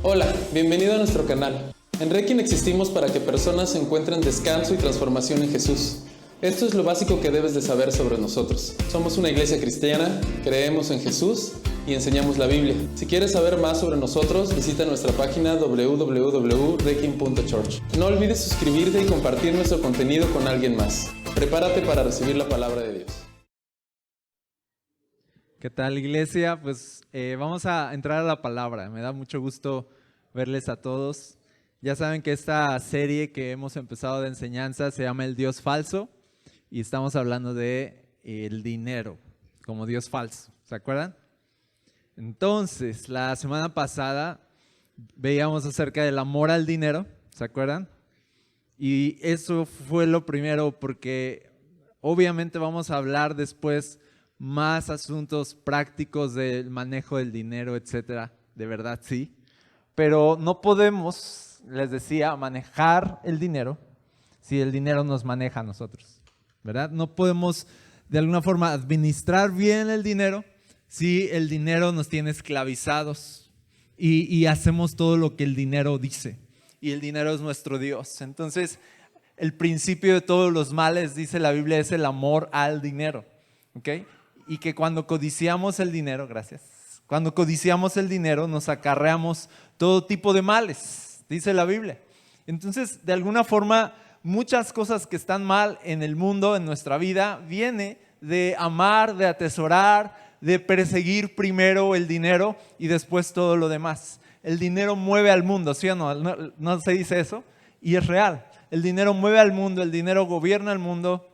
Hola, bienvenido a nuestro canal. En Requiem existimos para que personas encuentren descanso y transformación en Jesús. Esto es lo básico que debes de saber sobre nosotros. Somos una iglesia cristiana, creemos en Jesús y enseñamos la Biblia. Si quieres saber más sobre nosotros, visita nuestra página www.requiem.church. No olvides suscribirte y compartir nuestro contenido con alguien más. Prepárate para recibir la palabra de Dios. ¿Qué tal, iglesia? Pues vamos a entrar a la palabra. Me da mucho gusto verles a todos. Ya saben que esta serie que hemos empezado de enseñanza se llama El Dios Falso y estamos hablando de el dinero como Dios falso. ¿Se acuerdan? Entonces, la semana pasada veíamos acerca del amor al dinero. ¿Se acuerdan? Y eso fue lo primero porque obviamente vamos a hablar después más asuntos prácticos del manejo del dinero, etcétera, de verdad sí, pero no podemos, les decía, manejar el dinero si el dinero nos maneja a nosotros, ¿verdad? No podemos de alguna forma administrar bien el dinero si el dinero nos tiene esclavizados y hacemos todo lo que el dinero dice y el dinero es nuestro Dios. Entonces, el principio de todos los males, dice la Biblia, es el amor al dinero, ¿ok? Y que cuando codiciamos el dinero, cuando codiciamos el dinero nos acarreamos todo tipo de males, dice la Biblia. Entonces, de alguna forma, muchas cosas que están mal en el mundo, en nuestra vida, viene de amar, de atesorar, de perseguir primero el dinero y después todo lo demás. El dinero mueve al mundo, ¿sí o no? ¿No se dice eso? Y es real. El dinero mueve al mundo, el dinero gobierna el mundo,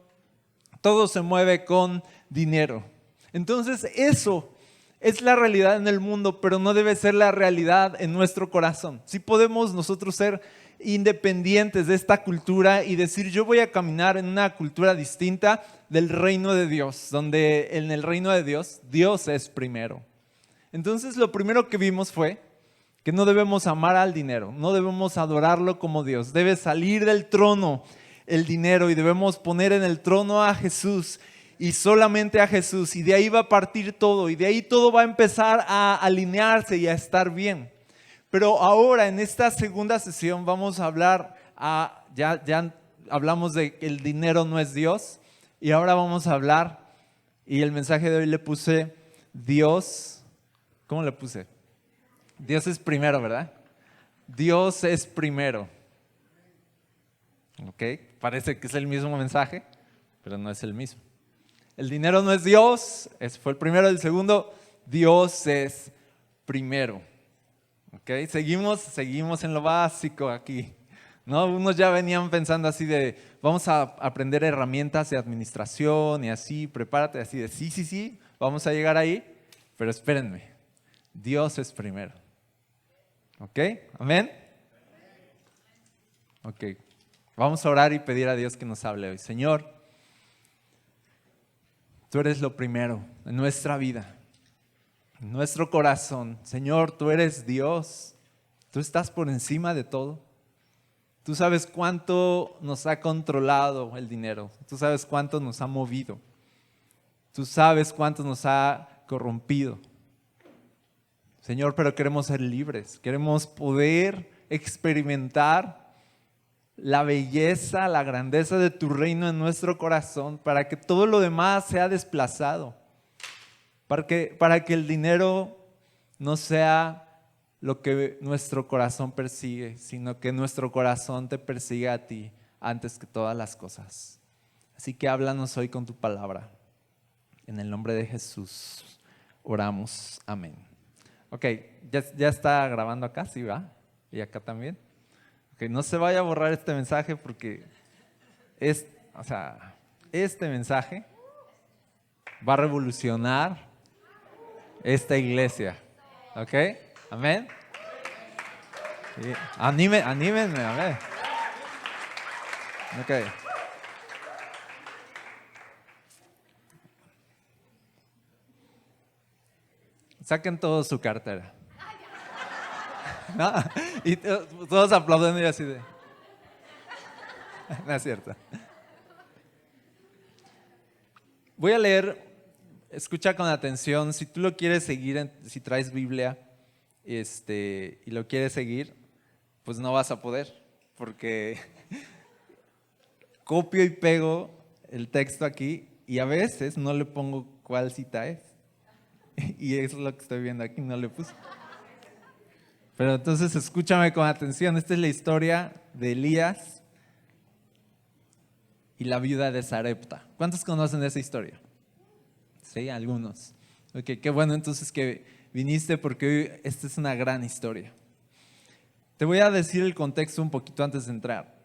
todo se mueve con dinero. Entonces eso es la realidad en el mundo, pero no debe ser la realidad en nuestro corazón. Sí podemos nosotros ser independientes de esta cultura y decir yo voy a caminar en una cultura distinta del reino de Dios, donde en el reino de Dios, Dios es primero. Entonces lo primero que vimos fue que no debemos amar al dinero, no debemos adorarlo como Dios. Debe salir del trono el dinero y debemos poner en el trono a Jesús y solamente a Jesús. Y de ahí va a partir todo y de ahí todo va a empezar a alinearse y a estar bien. Pero ahora en esta segunda sesión vamos a hablar, ya hablamos de que el dinero no es Dios y ahora vamos a hablar, y el mensaje de hoy le puse Dios, ¿cómo le puse? Dios es primero, ¿verdad? Dios es primero. ¿Ok? Parece que es el mismo mensaje, pero no es el mismo. El dinero no es Dios, ese fue el primero. El segundo, Dios es primero. ¿Ok? Seguimos en lo básico aquí, ¿no? Unos ya venían pensando así de, vamos a aprender herramientas de administración y así, prepárate, así de, sí, vamos a llegar ahí, pero espérenme, Dios es primero. ¿Ok? ¿Amén? Ok. Vamos a orar y pedir a Dios que nos hable hoy. Señor, tú eres lo primero en nuestra vida, en nuestro corazón. Señor, tú eres Dios. Tú estás por encima de todo. Tú sabes cuánto nos ha controlado el dinero. Tú sabes cuánto nos ha movido. Tú sabes cuánto nos ha corrompido. Señor, pero queremos ser libres. Queremos poder experimentar la belleza, la grandeza de tu reino en nuestro corazón para que todo lo demás sea desplazado. Para que el dinero no sea lo que nuestro corazón persigue, sino que nuestro corazón te persiga a ti antes que todas las cosas. Así que háblanos hoy con tu palabra. En el nombre de Jesús oramos. Amén. Ok, ya está grabando acá, ¿sí va? Y acá también. Ok, no se vaya a borrar este mensaje porque este mensaje va a revolucionar esta iglesia. ¿Ok? ¿Amén? Sí. Anímenme, a ver. Ok. Saquen todos su cartera. ¿No? Y todos aplauden y así de... No es cierto. Voy a leer, escucha con atención, si tú lo quieres seguir, si traes Biblia, y lo quieres seguir, pues no vas a poder, porque copio y pego el texto aquí y a veces no le pongo cuál cita es. Y eso es lo que estoy viendo aquí, no le puse. Pero entonces escúchame con atención, esta es la historia de Elías y la viuda de Sarepta. ¿Cuántos conocen esa historia? Sí, algunos. Ok, qué bueno entonces que viniste porque hoy esta es una gran historia. Te voy a decir el contexto un poquito antes de entrar.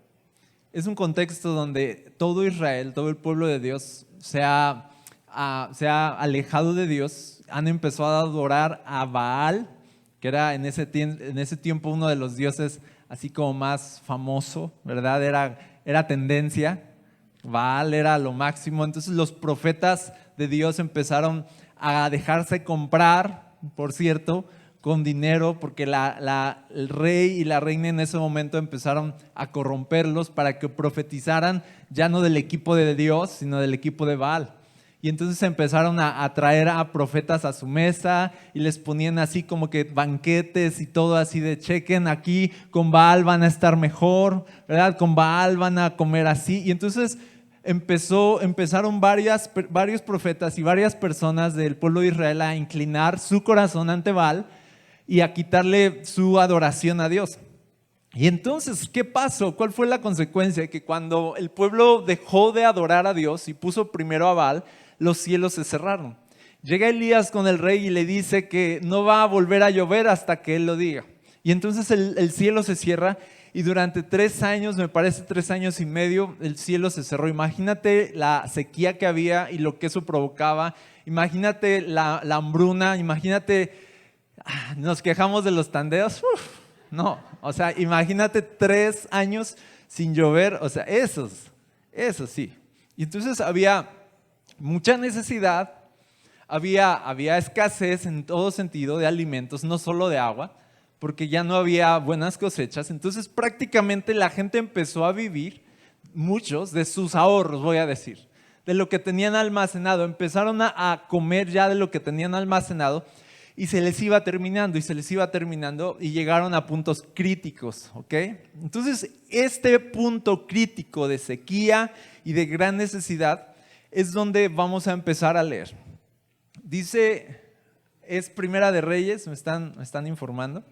Es un contexto donde todo Israel, todo el pueblo de Dios se ha alejado de Dios, han empezado a adorar a Baal, que era en ese tiempo uno de los dioses así como más famoso, ¿verdad? Era tendencia, Baal era lo máximo. Entonces los profetas de Dios empezaron a dejarse comprar, por cierto, con dinero, porque el rey y la reina en ese momento empezaron a corromperlos para que profetizaran ya no del equipo de Dios, sino del equipo de Baal. Y entonces empezaron a traer a profetas a su mesa y les ponían así como que banquetes y todo así de chequen aquí, con Baal van a estar mejor, ¿verdad? Con Baal van a comer así. Y entonces empezaron varios profetas y varias personas del pueblo de Israel a inclinar su corazón ante Baal y a quitarle su adoración a Dios. Y entonces, ¿qué pasó? ¿Cuál fue la consecuencia? Que cuando el pueblo dejó de adorar a Dios y puso primero a Baal, los cielos se cerraron. Llega Elías con el rey y le dice que no va a volver a llover hasta que él lo diga. Y entonces el cielo se cierra y durante 3 años, me parece 3 años y medio, el cielo se cerró. Imagínate la sequía que había y lo que eso provocaba. Imagínate la hambruna, imagínate, nos quejamos de los tandeos. No, o sea, imagínate 3 años sin llover, o sea, eso sí. Y entonces había mucha necesidad, había escasez en todo sentido de alimentos, no solo de agua, porque ya no había buenas cosechas. Entonces prácticamente la gente empezó a vivir, muchos de sus ahorros, voy a decir, de lo que tenían almacenado. Empezaron a comer ya de lo que tenían almacenado y se les iba terminando y llegaron a puntos críticos, ¿ok? Entonces este punto crítico de sequía y de gran necesidad es donde vamos a empezar a leer. Dice, es Primera de Reyes, me están informando,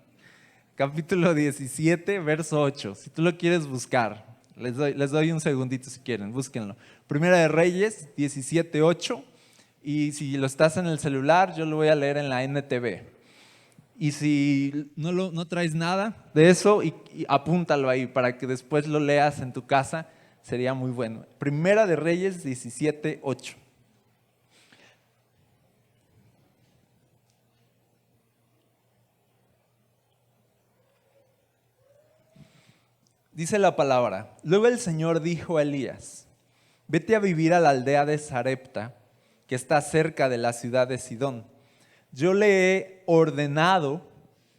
capítulo 17, verso 8. Si tú lo quieres buscar, les doy un segundito si quieren, búsquenlo. Primera de Reyes 17, 8. Y si lo estás en el celular, yo lo voy a leer en la NTV. Y si no traes nada de eso, y apúntalo ahí para que después lo leas en tu casa. Sería muy bueno. Primera de Reyes 17, 8. Dice la palabra: luego el Señor dijo a Elías, vete a vivir a la aldea de Sarepta, que está cerca de la ciudad de Sidón. Yo le he ordenado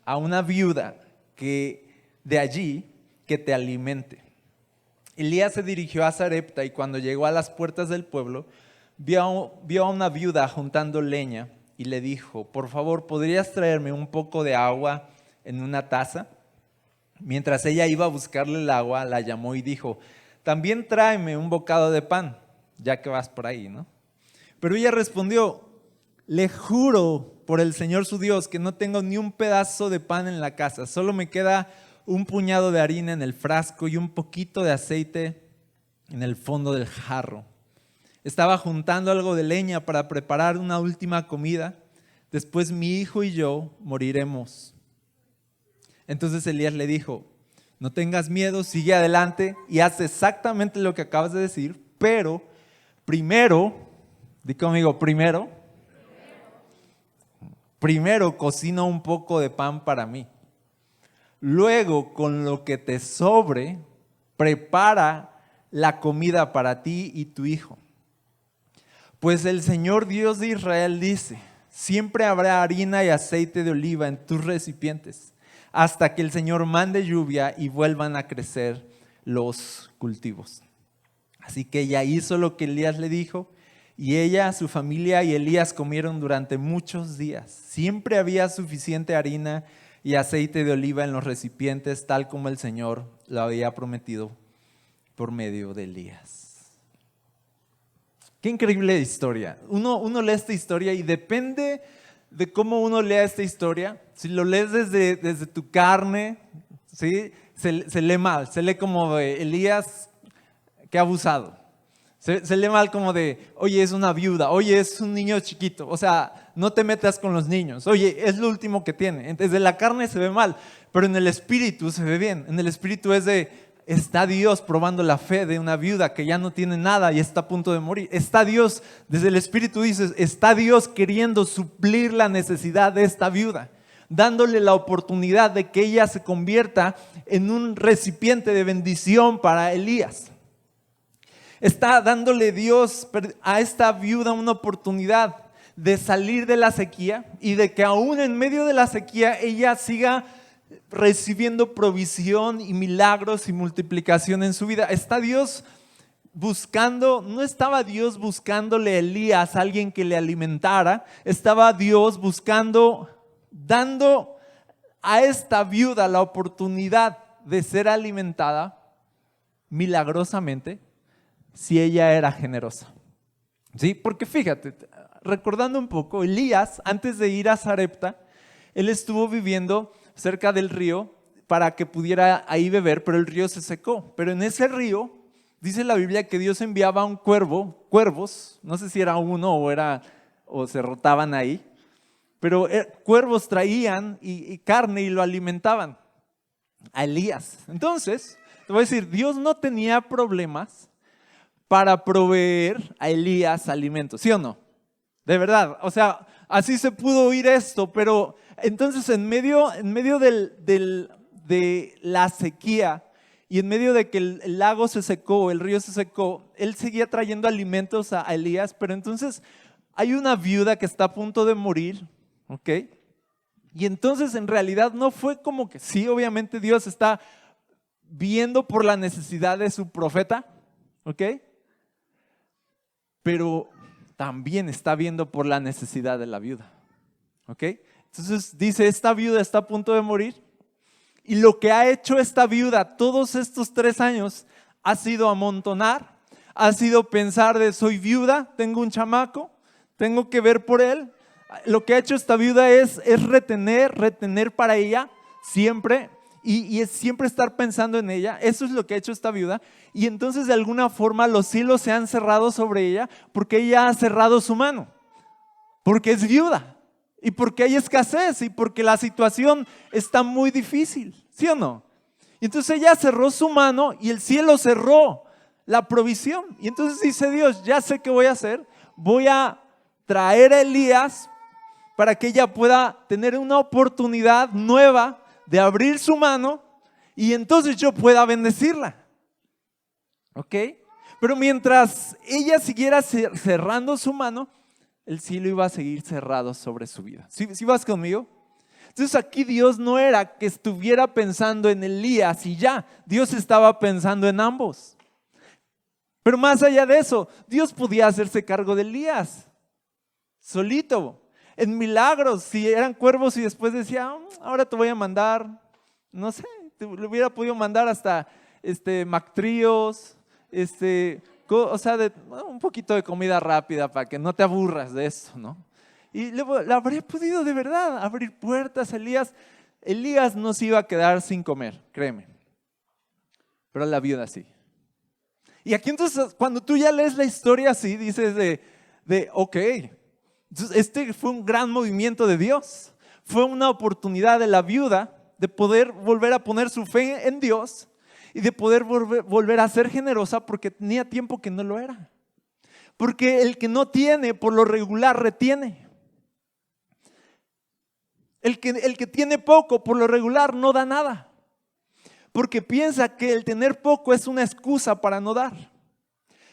a una viuda de allí que te alimente. Elías se dirigió a Sarepta y cuando llegó a las puertas del pueblo, vio a una viuda juntando leña y le dijo, por favor, ¿podrías traerme un poco de agua en una taza? Mientras ella iba a buscarle el agua, la llamó y dijo, también tráeme un bocado de pan, ya que vas por ahí, ¿no? Pero ella respondió, le juro por el Señor su Dios que no tengo ni un pedazo de pan en la casa, solo me queda un puñado de harina en el frasco y un poquito de aceite en el fondo del jarro. Estaba juntando algo de leña para preparar una última comida, después mi hijo y yo moriremos. Entonces Elías le dijo, no tengas miedo, sigue adelante y haz exactamente lo que acabas de decir, pero primero, di conmigo, primero cocina un poco de pan para mí. Luego, con lo que te sobre, prepara la comida para ti y tu hijo. Pues el Señor Dios de Israel dice, siempre habrá harina y aceite de oliva en tus recipientes, hasta que el Señor mande lluvia y vuelvan a crecer los cultivos. Así que ella hizo lo que Elías le dijo, y ella, su familia y Elías comieron durante muchos días. Siempre había suficiente harina y aceite de oliva en los recipientes, tal como el Señor lo había prometido por medio de Elías. Qué increíble historia. Uno lee esta historia y depende de cómo uno lea esta historia. Si lo lees desde tu carne, ¿sí? Se lee mal, se lee como de Elías, qué abusado. Se lee mal como de, oye, es una viuda, oye, es un niño chiquito. O sea, no te metas con los niños. Oye, es lo último que tiene. Desde la carne se ve mal, pero en el espíritu se ve bien. En el espíritu es de, está Dios probando la fe de una viuda que ya no tiene nada y está a punto de morir. Está Dios, desde el espíritu dices, está Dios queriendo suplir la necesidad de esta viuda, dándole la oportunidad de que ella se convierta en un recipiente de bendición para Elías. Está dándole Dios a esta viuda una oportunidad de salir de la sequía y de que aún en medio de la sequía ella siga recibiendo provisión y milagros y multiplicación en su vida. Está Dios buscando, no estaba Dios buscándole a Elías a alguien que le alimentara, estaba Dios buscando, dando a esta viuda la oportunidad de ser alimentada milagrosamente si ella era generosa. ¿Sí? Porque fíjate, recordando un poco, Elías, antes de ir a Sarepta, él estuvo viviendo cerca del río para que pudiera ahí beber, pero el río se secó. Pero en ese río, dice la Biblia que Dios enviaba un cuervos, no sé si era uno o se rotaban ahí, pero cuervos traían y carne y lo alimentaban a Elías. Entonces, te voy a decir, Dios no tenía problemas para proveer a Elías alimentos, ¿sí o no? De verdad, o sea, así se pudo oír esto, pero entonces en medio de la sequía y en medio de que el lago se secó, el río se secó, él seguía trayendo alimentos a Elías, pero entonces hay una viuda que está a punto de morir, ¿ok? Y entonces en realidad no fue como que sí, obviamente Dios está viendo por la necesidad de su profeta, ¿ok? Pero también está viendo por la necesidad de la viuda, ¿ok? Entonces dice, esta viuda está a punto de morir y lo que ha hecho esta viuda todos estos 3 años ha sido amontonar, ha sido pensar de soy viuda, tengo un chamaco, tengo que ver por él. Lo que ha hecho esta viuda es retener para ella siempre y es siempre estar pensando en ella. Eso es lo que ha hecho esta viuda. Y entonces de alguna forma los cielos se han cerrado sobre ella porque ella ha cerrado su mano, porque es viuda y porque hay escasez y porque la situación está muy difícil, ¿sí o no? Y entonces ella cerró su mano y el cielo cerró la provisión. Y entonces dice Dios, ya sé qué voy a hacer, voy a traer a Elías para que ella pueda tener una oportunidad nueva de abrir su mano y entonces yo pueda bendecirla. ¿Ok? Pero mientras ella siguiera cerrando su mano, el cielo iba a seguir cerrado sobre su vida. ¿Sí vas conmigo? Entonces aquí Dios no era que estuviera pensando en Elías y ya, Dios estaba pensando en ambos. Pero más allá de eso, Dios podía hacerse cargo de Elías solito, en milagros, si eran cuervos y después decía, ahora te voy a mandar, no sé, le hubiera podido mandar hasta mactríos, o sea, un poquito de comida rápida para que no te aburras de esto, ¿no? Y le habría podido de verdad abrir puertas a Elías. Elías no se iba a quedar sin comer, créeme, pero la viuda sí. Y aquí entonces, cuando tú ya lees la historia así, dices ok, entonces este fue un gran movimiento de Dios. Fue una oportunidad de la viuda de poder volver a poner su fe en Dios y de poder volver a ser generosa porque tenía tiempo que no lo era. Porque el que no tiene, por lo regular, retiene. El que tiene poco, por lo regular, no da nada. Porque piensa que el tener poco es una excusa para no dar.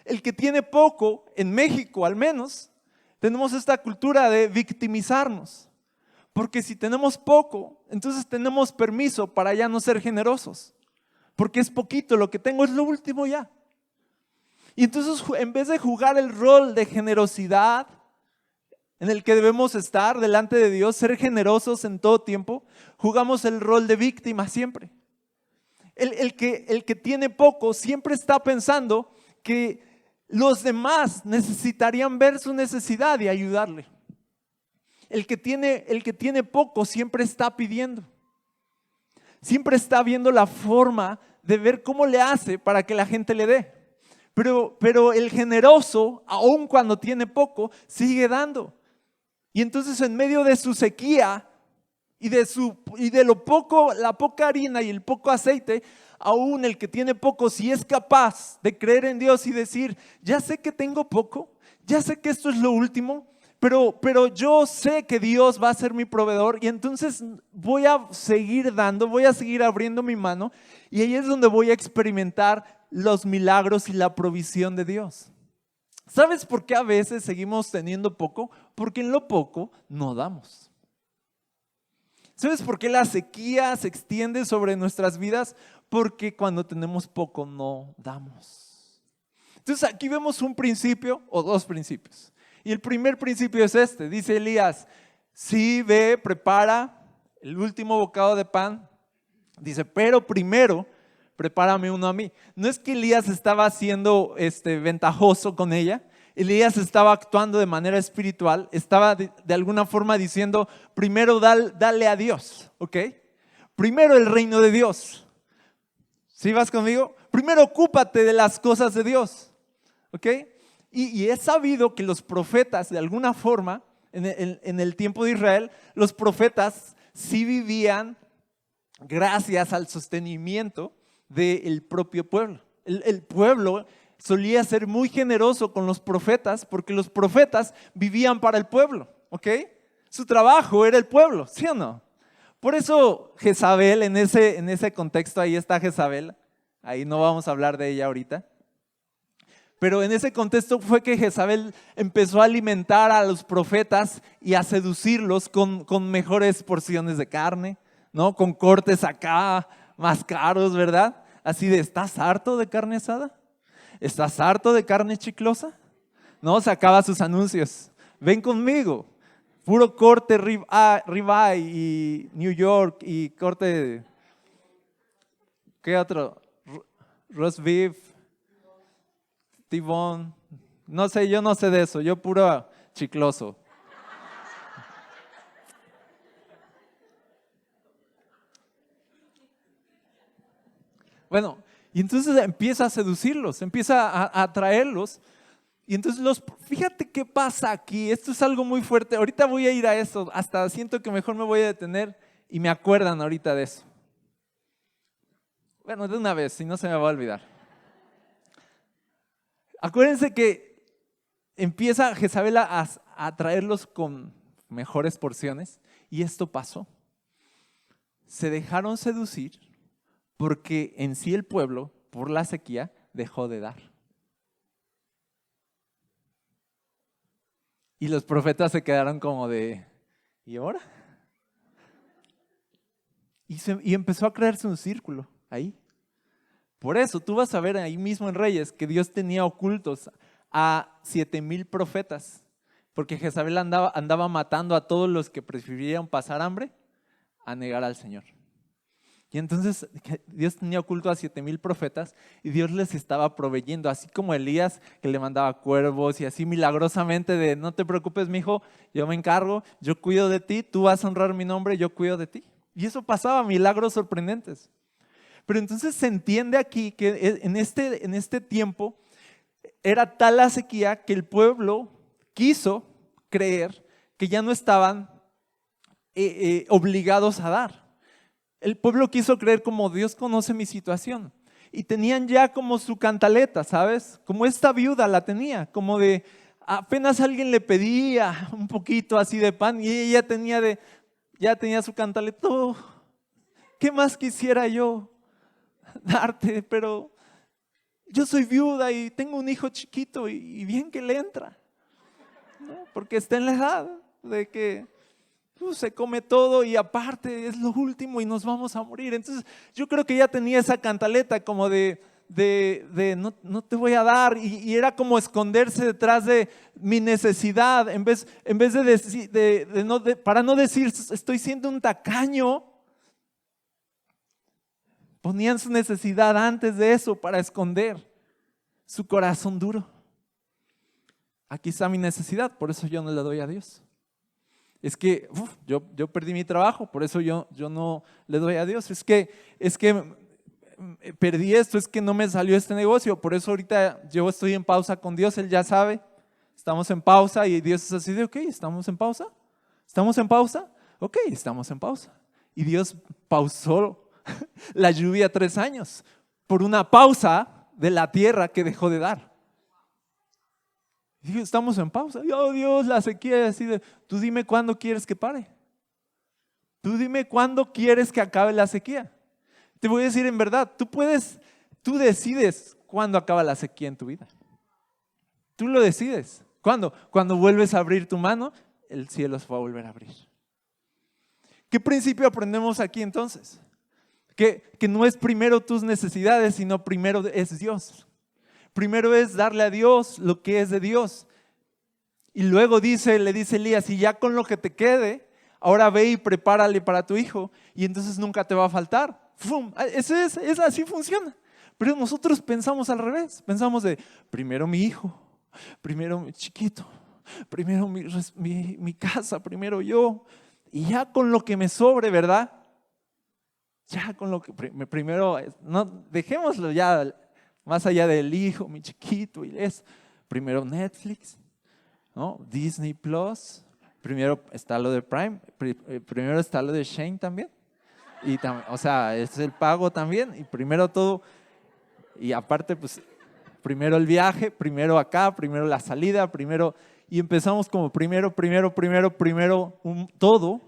El que tiene poco, en México al menos, tenemos esta cultura de victimizarnos. Porque si tenemos poco, entonces tenemos permiso para ya no ser generosos. Porque es poquito, lo que tengo es lo último ya. Y entonces en vez de jugar el rol de generosidad, en el que debemos estar delante de Dios, ser generosos en todo tiempo, jugamos el rol de víctima siempre. El que tiene poco siempre está pensando que los demás necesitarían ver su necesidad y ayudarle. El que tiene poco siempre está pidiendo. Siempre está viendo la forma de ver cómo le hace para que la gente le dé. Pero el generoso, aun cuando tiene poco, sigue dando. Y entonces en medio de su sequía y de lo poco, la poca harina y el poco aceite, aún el que tiene poco, si es capaz de creer en Dios y decir, ya sé que tengo poco, ya sé que esto es lo último, pero yo sé que Dios va a ser mi proveedor y entonces voy a seguir dando, voy a seguir abriendo mi mano y ahí es donde voy a experimentar los milagros y la provisión de Dios. ¿Sabes por qué a veces seguimos teniendo poco? Porque en lo poco no damos. ¿Sabes por qué la sequía se extiende sobre nuestras vidas? Porque cuando tenemos poco no damos. Entonces aquí vemos un principio o dos principios. Y el primer principio es este. Dice Elías, sí, ve, prepara el último bocado de pan. Dice, pero primero prepárame uno a mí. No es que Elías estaba siendo ventajoso con ella. Elías estaba actuando de manera espiritual. Estaba de alguna forma diciendo, primero dale a Dios, ¿ok? Primero el reino de Dios. ¿Sí vas conmigo? Primero ocúpate de las cosas de Dios, ¿ok? Y he sabido que los profetas, de alguna forma, en el tiempo de Israel, los profetas sí vivían gracias al sostenimiento del propio pueblo. El pueblo solía ser muy generoso con los profetas porque los profetas vivían para el pueblo, ¿ok? Su trabajo era el pueblo, ¿sí o no? Por eso Jezabel, en ese contexto, ahí está Jezabel, ahí no vamos a hablar de ella ahorita. Pero en ese contexto fue que Jezabel empezó a alimentar a los profetas y a seducirlos con mejores porciones de carne, ¿no? Con cortes acá más caros, ¿verdad? Así de, ¿estás harto de carne asada? ¿Estás harto de carne chiclosa? No, sacaba sus anuncios. Ven conmigo. Puro corte ribeye y New York y corte, ¿qué otro? Roast beef. Tibón, no sé, yo no sé de eso, yo puro chicloso. Bueno, y entonces empieza a seducirlos, empieza a atraerlos. Y entonces fíjate qué pasa aquí, esto es algo muy fuerte. Ahorita voy a ir a eso, hasta siento que mejor me voy a detener y me acuerdan ahorita de eso. Bueno, de una vez, si no se me va a olvidar. Acuérdense que empieza Jezabel a traerlos con mejores porciones y esto pasó. Se dejaron seducir porque en sí el pueblo, por la sequía, dejó de dar. Y los profetas se quedaron como de, ¿y ahora? Y empezó a crearse un círculo ahí. Por eso tú vas a ver ahí mismo en Reyes que Dios tenía ocultos a 7,000 profetas, porque Jezabel andaba matando a todos los que prefirieron pasar hambre a negar al Señor. Y entonces Dios tenía oculto a 7,000 profetas y Dios les estaba proveyendo, así como Elías que le mandaba cuervos y así milagrosamente de no te preocupes mijo, yo me encargo, yo cuido de ti, tú vas a honrar mi nombre, yo cuido de ti. Y eso pasaba, milagros sorprendentes. Pero entonces se entiende aquí que en este tiempo era tal la sequía que el pueblo quiso creer que ya no estaban obligados a dar. El pueblo quiso creer como Dios conoce mi situación. Y tenían ya como su cantaleta, ¿sabes? Como esta viuda la tenía, como de apenas alguien le pedía un poquito así de pan y ella ya tenía su cantaleta. Oh, ¿qué más quisiera yo darte? Pero yo soy viuda y tengo un hijo chiquito y bien que le entra, ¿no? Porque está en la edad de que se come todo y aparte es lo último y nos vamos a morir. Entonces yo creo que ya tenía esa cantaleta como de no te voy a dar, y era como esconderse detrás de mi necesidad, en vez de decir, para no decir estoy siendo un tacaño, ponían su necesidad antes de eso para esconder su corazón duro. Aquí está mi necesidad, por eso yo no le doy a Dios. Es que yo perdí mi trabajo, por eso yo no le doy a Dios. Es que perdí esto, es que no me salió este negocio, por eso ahorita yo estoy en pausa con Dios, Él ya sabe. Estamos en pausa y Dios es así de, ok, ¿estamos en pausa? ¿Estamos en pausa? Ok, estamos en pausa. Y Dios pausó la lluvia 3 años por una pausa de la tierra que dejó de dar. Y digo, estamos en pausa. Y, oh Dios, la sequía, así de, tú dime cuándo quieres que pare. Tú dime cuándo quieres que acabe la sequía. Te voy a decir en verdad, tú decides cuándo acaba la sequía en tu vida. Tú lo decides. ¿Cuándo? Cuando vuelves a abrir tu mano, el cielo se va a volver a abrir. ¿Qué principio aprendemos aquí entonces? Que no es primero tus necesidades, sino primero es Dios. Primero es darle a Dios lo que es de Dios. Y luego le dice Elías, y ya con lo que te quede, ahora ve y prepárale para tu hijo, y entonces nunca te va a faltar. ¡Fum! Así funciona. Pero nosotros pensamos al revés. Pensamos de, primero mi hijo, primero mi chiquito, primero mi casa, primero yo. Y ya con lo que me sobre, ¿verdad? Ya con lo que primero, no, dejémoslo ya más allá del hijo, mi chiquito y eso. Primero Netflix, ¿no? Disney Plus. Primero está lo de Prime. Primero está lo de Shane también. Y o sea, es el pago también. Y primero todo. Y aparte, pues, primero el viaje, primero acá, primero la salida, primero. Y empezamos como primero todo.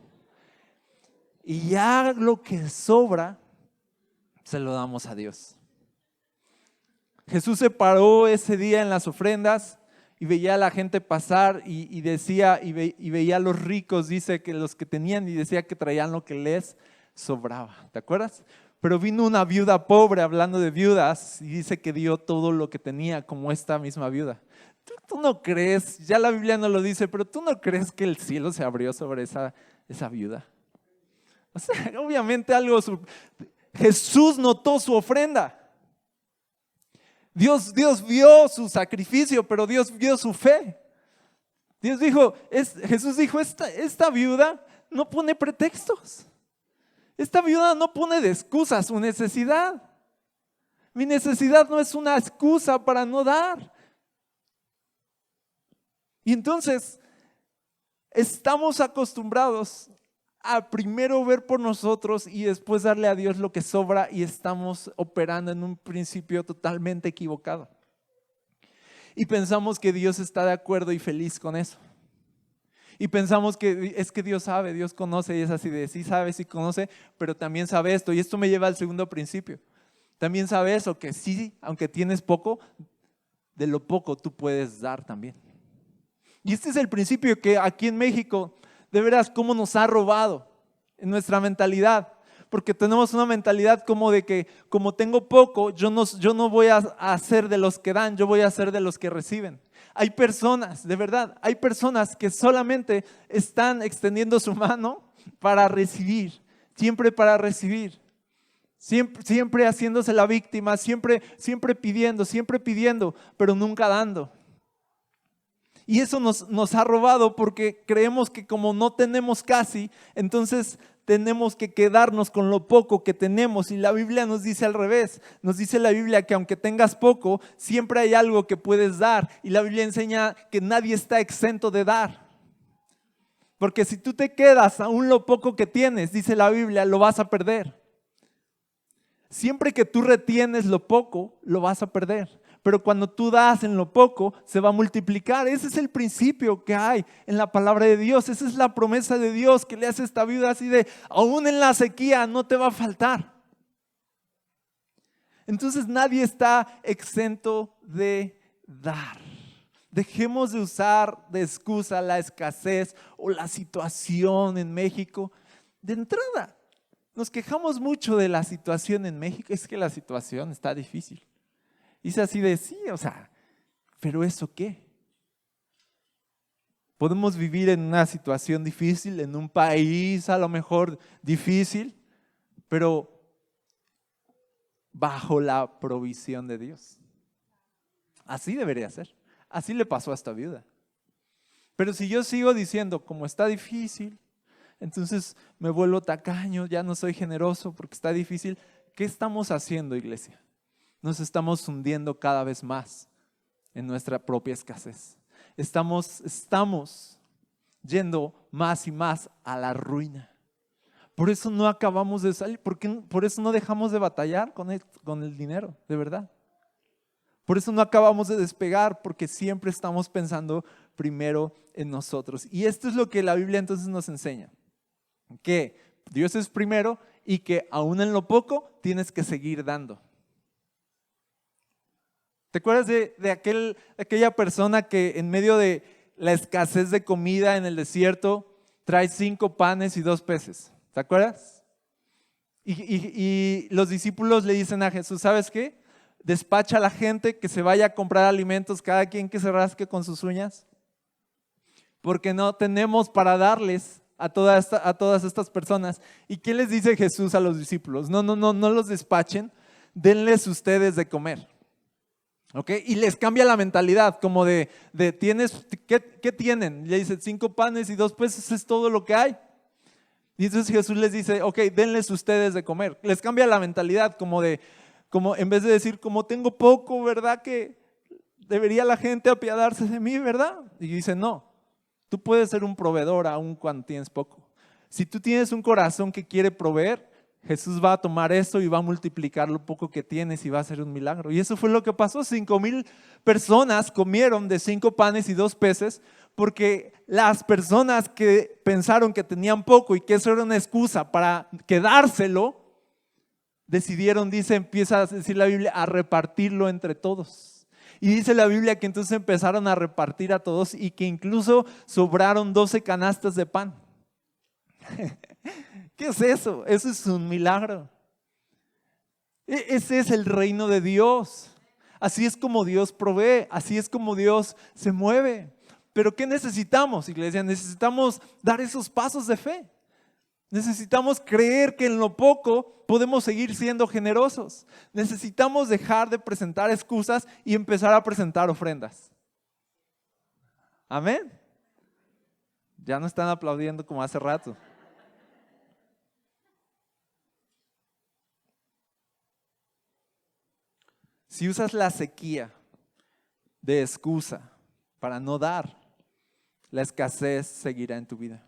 Y ya lo que sobra, se lo damos a Dios. Jesús se paró ese día en las ofrendas y veía a la gente pasar y decía, y veía a los ricos, dice que los que tenían, y decía que traían lo que les sobraba. ¿Te acuerdas? Pero vino una viuda pobre, hablando de viudas, y dice que dio todo lo que tenía, como esta misma viuda. ¿Tú no crees? Ya la Biblia no lo dice, pero ¿tú no crees que el cielo se abrió sobre esa viuda? O sea, obviamente Jesús notó su ofrenda. Dios vio su sacrificio, pero Dios vio su fe. Jesús dijo, esta viuda no pone pretextos. Esta viuda no pone de excusa su necesidad. Mi necesidad no es una excusa para no dar. Y entonces, estamos acostumbrados a primero ver por nosotros y después darle a Dios lo que sobra, y estamos operando en un principio totalmente equivocado. Y pensamos que Dios está de acuerdo y feliz con eso. Y pensamos que es que Dios sabe, Dios conoce, y es así de sí sabe, sí conoce, pero también sabe esto. Y esto me lleva al segundo principio. También sabe eso, que sí, aunque tienes poco, de lo poco tú puedes dar también. Y este es el principio que aquí en México, de veras, cómo nos ha robado en nuestra mentalidad. Porque tenemos una mentalidad como de que, como tengo poco, yo no voy a ser de los que dan, yo voy a ser de los que reciben. Hay personas, de verdad, hay personas que solamente están extendiendo su mano para recibir, siempre para recibir. Siempre haciéndose la víctima, siempre pidiendo, pero nunca dando. Y eso nos ha robado porque creemos que como no tenemos casi, entonces tenemos que quedarnos con lo poco que tenemos. Y la Biblia nos dice al revés. Nos dice la Biblia que aunque tengas poco, siempre hay algo que puedes dar. Y la Biblia enseña que nadie está exento de dar. Porque si tú te quedas aún lo poco que tienes, dice la Biblia, lo vas a perder. Siempre que tú retienes lo poco, lo vas a perder. Pero cuando tú das en lo poco, se va a multiplicar. Ese es el principio que hay en la palabra de Dios. Esa es la promesa de Dios que le hace a esta viuda así de, aún en la sequía no te va a faltar. Entonces nadie está exento de dar. Dejemos de usar de excusa la escasez o la situación en México. De entrada, nos quejamos mucho de la situación en México. Es que la situación está difícil. Hice así de sí, o sea, ¿pero eso qué? Podemos vivir en una situación difícil, en un país a lo mejor difícil, pero bajo la provisión de Dios. Así debería ser. Así le pasó a esta viuda. Pero si yo sigo diciendo, como está difícil, entonces me vuelvo tacaño, ya no soy generoso porque está difícil, ¿qué estamos haciendo, iglesia? Nos estamos hundiendo cada vez más en nuestra propia escasez. Estamos yendo más y más a la ruina. Por eso no acabamos de salir, por eso no dejamos de batallar con el dinero, de verdad. Por eso no acabamos de despegar, porque siempre estamos pensando primero en nosotros. Y esto es lo que la Biblia entonces nos enseña, que Dios es primero y que aún en lo poco tienes que seguir dando. ¿Te acuerdas de aquella persona que en medio de la escasez de comida en el desierto trae 5 panes y 2 peces? ¿Te acuerdas? Y los discípulos le dicen a Jesús, ¿sabes qué? Despacha a la gente que se vaya a comprar alimentos, cada quien que se rasque con sus uñas, porque no tenemos para darles a todas estas personas. ¿Y qué les dice Jesús a los discípulos? No los despachen, denles ustedes de comer. ¿Okay? Y les cambia la mentalidad, como de ¿qué tienen? Le dice 5 panes y 2 peces, es todo lo que hay. Y entonces Jesús les dice, ok, denles ustedes de comer. Les cambia la mentalidad, como en vez de decir, como tengo poco, ¿verdad? Que debería la gente apiadarse de mí, ¿verdad? Y dice, no, tú puedes ser un proveedor aun cuando tienes poco. Si tú tienes un corazón que quiere proveer, Jesús va a tomar eso y va a multiplicar lo poco que tienes y va a hacer un milagro. Y eso fue lo que pasó. 5,000 personas comieron de 5 panes y 2 peces porque las personas que pensaron que tenían poco y que eso era una excusa para quedárselo, decidieron, empieza a decir la Biblia, a repartirlo entre todos. Y dice la Biblia que entonces empezaron a repartir a todos y que incluso sobraron 12 canastas de pan. ¿Qué es eso? Eso es un milagro. Ese es el reino de Dios. Así es como Dios provee, así es como Dios se mueve. Pero ¿qué necesitamos, iglesia? Necesitamos dar esos pasos de fe. Necesitamos creer que en lo poco podemos seguir siendo generosos. Necesitamos dejar de presentar excusas y empezar a presentar ofrendas. Amén. Ya no están aplaudiendo como hace rato. Si usas la sequía de excusa para no dar, la escasez seguirá en tu vida.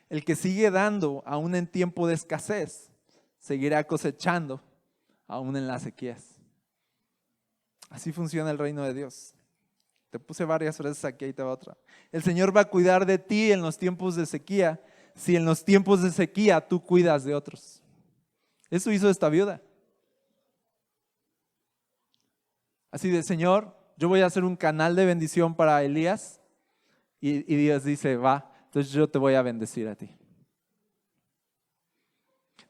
El que sigue dando aún en tiempo de escasez, seguirá cosechando aún en las sequías. Así funciona el reino de Dios. Te puse varias frases aquí, ahí te va otra. El Señor va a cuidar de ti en los tiempos de sequía, si en los tiempos de sequía tú cuidas de otros. Eso hizo esta viuda. Así de, Señor, yo voy a hacer un canal de bendición para Elías. Y Dios dice, va, entonces yo te voy a bendecir a ti.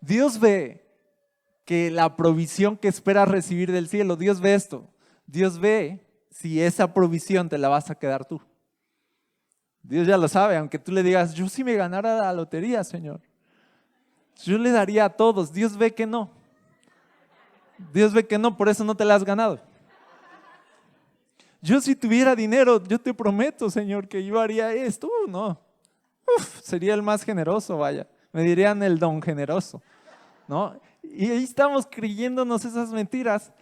Dios ve que la provisión que esperas recibir del cielo, Dios ve esto. Dios ve si esa provisión te la vas a quedar tú. Dios ya lo sabe, aunque tú le digas, yo si me ganara la lotería, Señor, yo le daría a todos. Dios ve que no. Dios ve que no, por eso no te la has ganado. Yo si tuviera dinero, yo te prometo, Señor, que yo haría esto. No. Sería el más generoso, vaya. Me dirían el don generoso, ¿no? Y ahí estamos creyéndonos esas mentiras.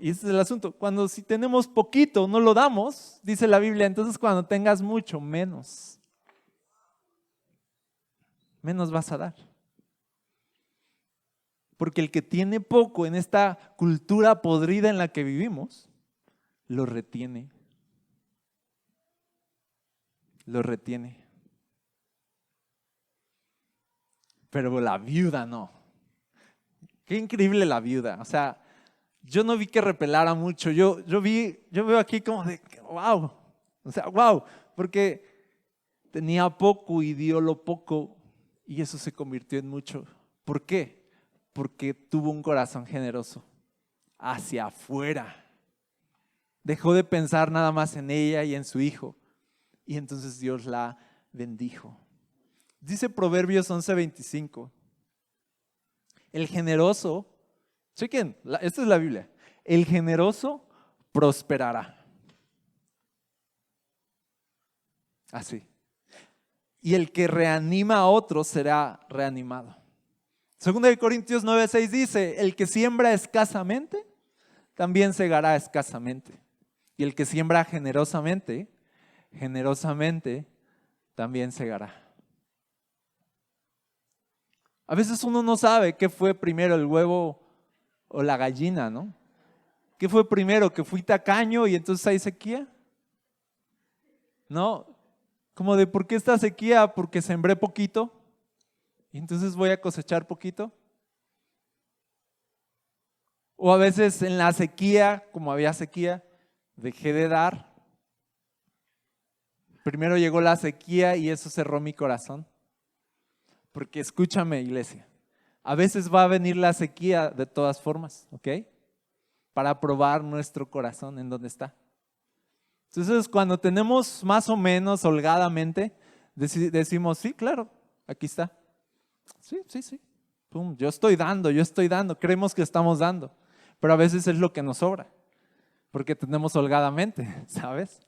Y ese es el asunto, cuando si tenemos poquito, no lo damos, dice la Biblia, entonces cuando tengas mucho, menos vas a dar. Porque el que tiene poco en esta cultura podrida en la que vivimos, lo retiene. Lo retiene. Pero la viuda no. Qué increíble la viuda. O sea, yo no vi que repelara mucho. Yo veo aquí como de wow. O sea, wow. Porque tenía poco y dio lo poco y eso se convirtió en mucho. ¿Por qué? Porque tuvo un corazón generoso. hacia afuera. Dejó de pensar nada más en ella y en su hijo. Y entonces Dios la bendijo. Dice Proverbios 11:25. El generoso, chequen, esta es la Biblia. El generoso prosperará. Así. Y el que reanima a otros será reanimado. 2 Corintios 9:6 dice, el que siembra escasamente, también segará escasamente. Y el que siembra generosamente, generosamente también segará. A veces uno no sabe qué fue primero, el huevo o la gallina, ¿no? ¿Qué fue primero? ¿Que fui tacaño y entonces hay sequía? ¿No? Como de ¿por qué esta sequía? Porque sembré poquito y entonces voy a cosechar poquito. O a veces en la sequía, como había sequía, dejé de dar. Primero llegó la sequía y eso cerró mi corazón. Porque escúchame, iglesia, a veces va a venir la sequía de todas formas, ¿ok? Para probar nuestro corazón en dónde está. Entonces, cuando tenemos más o menos holgadamente, decimos, sí, claro, aquí está. Sí. Pum, yo estoy dando, creemos que estamos dando. Pero a veces es lo que nos sobra, porque tenemos holgadamente, ¿sabes?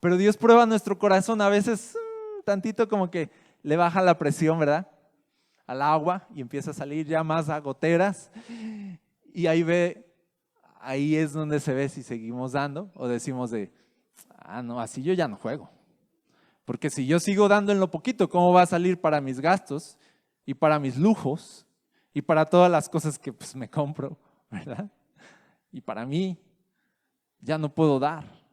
Pero Dios prueba nuestro corazón, a veces tantito como que le baja la presión, ¿verdad? Al agua y empieza a salir ya más a goteras. Y ahí es donde se ve si seguimos dando o decimos no, así yo ya no juego. Porque si yo sigo dando en lo poquito, ¿cómo va a salir para mis gastos y para mis lujos y para todas las cosas que pues me compro, ¿verdad? Y para mí ya no puedo dar.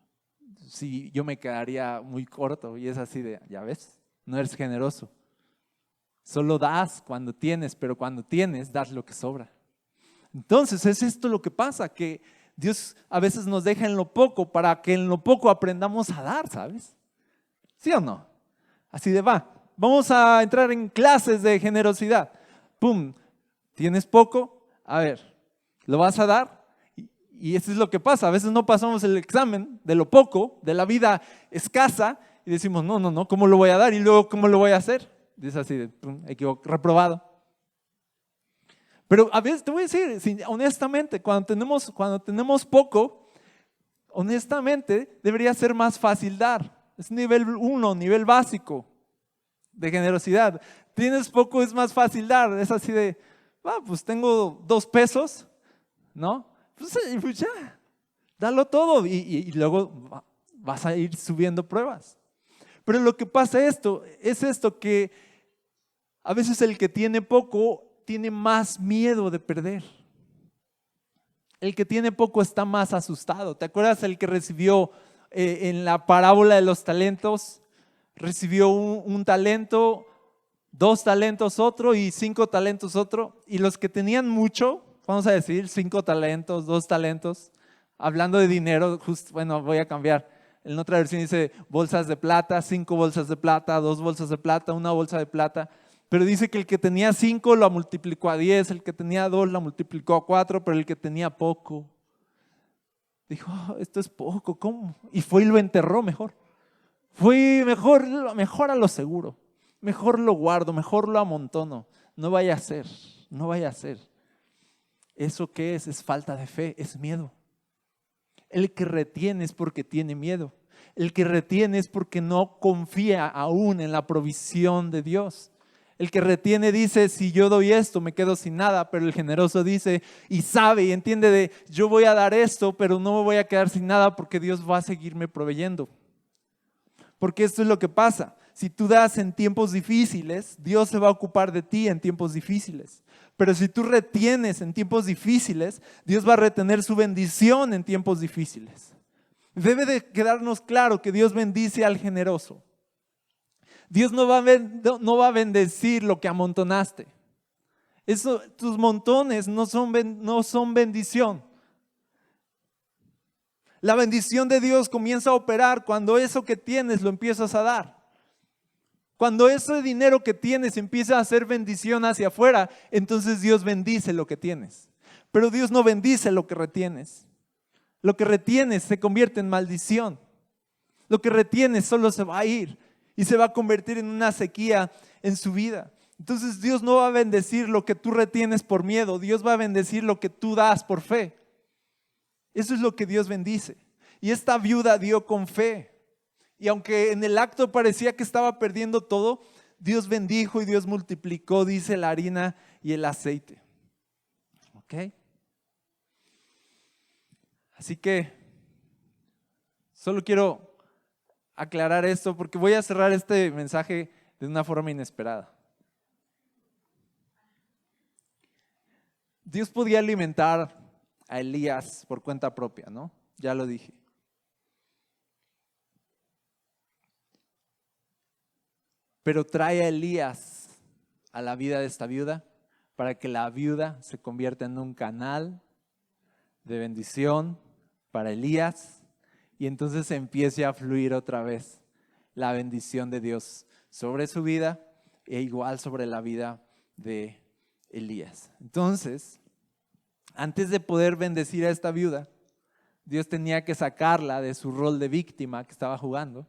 Si yo me quedaría muy corto y es así de, ya ves, no eres generoso. Solo das cuando tienes, pero cuando tienes, das lo que sobra. Entonces es esto lo que pasa, que Dios a veces nos deja en lo poco para que en lo poco aprendamos a dar, ¿sabes? ¿Sí o no? Así de vamos a entrar en clases de generosidad. ¡Pum! ¿Tienes poco? A ver, ¿lo vas a dar? Y eso es lo que pasa, a veces no pasamos el examen de lo poco, de la vida escasa, y decimos, no, ¿cómo lo voy a dar? Y luego, ¿cómo lo voy a hacer? Y es así, reprobado. Pero a veces te voy a decir, honestamente, cuando tenemos poco, honestamente, debería ser más fácil dar. Es nivel 1, nivel básico de generosidad. Tienes poco, es más fácil dar. Es así de, pues tengo 2 pesos, ¿no? Pues ya, dalo todo y luego vas a ir subiendo pruebas. Pero lo que pasa es esto que a veces el que tiene poco tiene más miedo de perder. El que tiene poco está más asustado. ¿Te acuerdas el que recibió en la parábola de los talentos? Recibió un talento, 2 talentos otro y 5 talentos otro. Y los que tenían mucho, vamos a decir 5 talentos, 2 talentos, hablando de dinero, voy a cambiar. En otra versión dice bolsas de plata, 5 bolsas de plata, 2 bolsas de plata, 1 bolsa de plata. Pero dice que el que tenía 5 lo multiplicó a 10, el que tenía 2 lo multiplicó a 4, pero el que tenía poco dijo, esto es poco, ¿cómo? Y fue y lo enterró mejor. Fue mejor a lo seguro, mejor lo guardo, mejor lo amontono. No vaya a ser. ¿Eso qué es? Es falta de fe, es miedo. El que retiene es porque tiene miedo. El que retiene es porque no confía aún en la provisión de Dios. El que retiene dice, si yo doy esto me quedo sin nada, pero el generoso dice y sabe y entiende yo voy a dar esto, pero no me voy a quedar sin nada porque Dios va a seguirme proveyendo. Porque esto es lo que pasa. Si tú das en tiempos difíciles, Dios se va a ocupar de ti en tiempos difíciles. Pero si tú retienes en tiempos difíciles, Dios va a retener su bendición en tiempos difíciles. Debe de quedarnos claro que Dios bendice al generoso. Dios no va a bendecir lo que amontonaste. Tus montones no son bendición. La bendición de Dios comienza a operar cuando eso que tienes lo empiezas a dar. Cuando ese dinero que tienes empieza a hacer bendición hacia afuera, entonces Dios bendice lo que tienes. Pero Dios no bendice lo que retienes. Lo que retienes se convierte en maldición. Lo que retienes solo se va a ir y se va a convertir en una sequía en su vida. Entonces Dios no va a bendecir lo que tú retienes por miedo. Dios va a bendecir lo que tú das por fe. Eso es lo que Dios bendice. Y esta viuda dio con fe. Y aunque en el acto parecía que estaba perdiendo todo, Dios bendijo y Dios multiplicó, dice, la harina y el aceite. ¿Ok? Así que solo quiero aclarar esto porque voy a cerrar este mensaje de una forma inesperada. Dios podía alimentar a Elías por cuenta propia, ¿no? Ya lo dije. Pero trae a Elías a la vida de esta viuda para que la viuda se convierta en un canal de bendición para Elías y entonces empiece a fluir otra vez la bendición de Dios sobre su vida e igual sobre la vida de Elías. Entonces, antes de poder bendecir a esta viuda, Dios tenía que sacarla de su rol de víctima que estaba jugando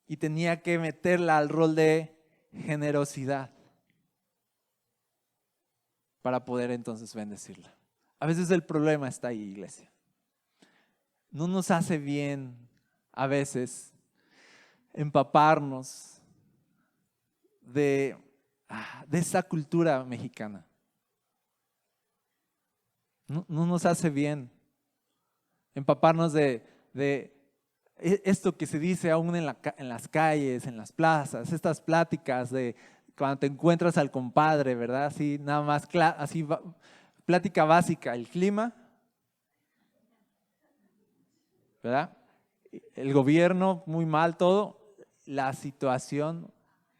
y tenía que meterla al rol de generosidad para poder entonces bendecirla. A veces el problema está ahí, iglesia. No nos hace bien a veces empaparnos de esa cultura mexicana. No nos hace bien empaparnos de esto que se dice aún en las calles, en las plazas, estas pláticas de cuando te encuentras al compadre, ¿verdad? Así, nada más, así, plática básica, el clima, ¿verdad? El gobierno, muy mal todo, la situación,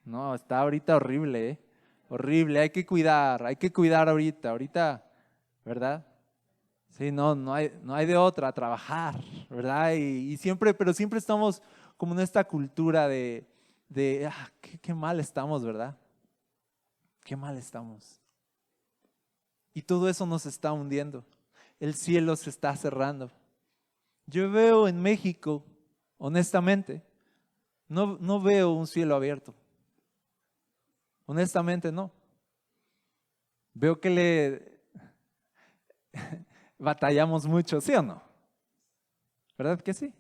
no, está ahorita horrible, ¿eh? Horrible, hay que cuidar ahorita, ¿verdad? Sí, no hay de otra, trabajar, ¿verdad? Y siempre, pero siempre estamos como en esta cultura de qué mal estamos, ¿verdad? Qué mal estamos. Y todo eso nos está hundiendo. El cielo se está cerrando. Yo veo en México, honestamente, no veo un cielo abierto. Honestamente no. Veo que batallamos mucho, ¿sí o no? ¿Verdad que sí?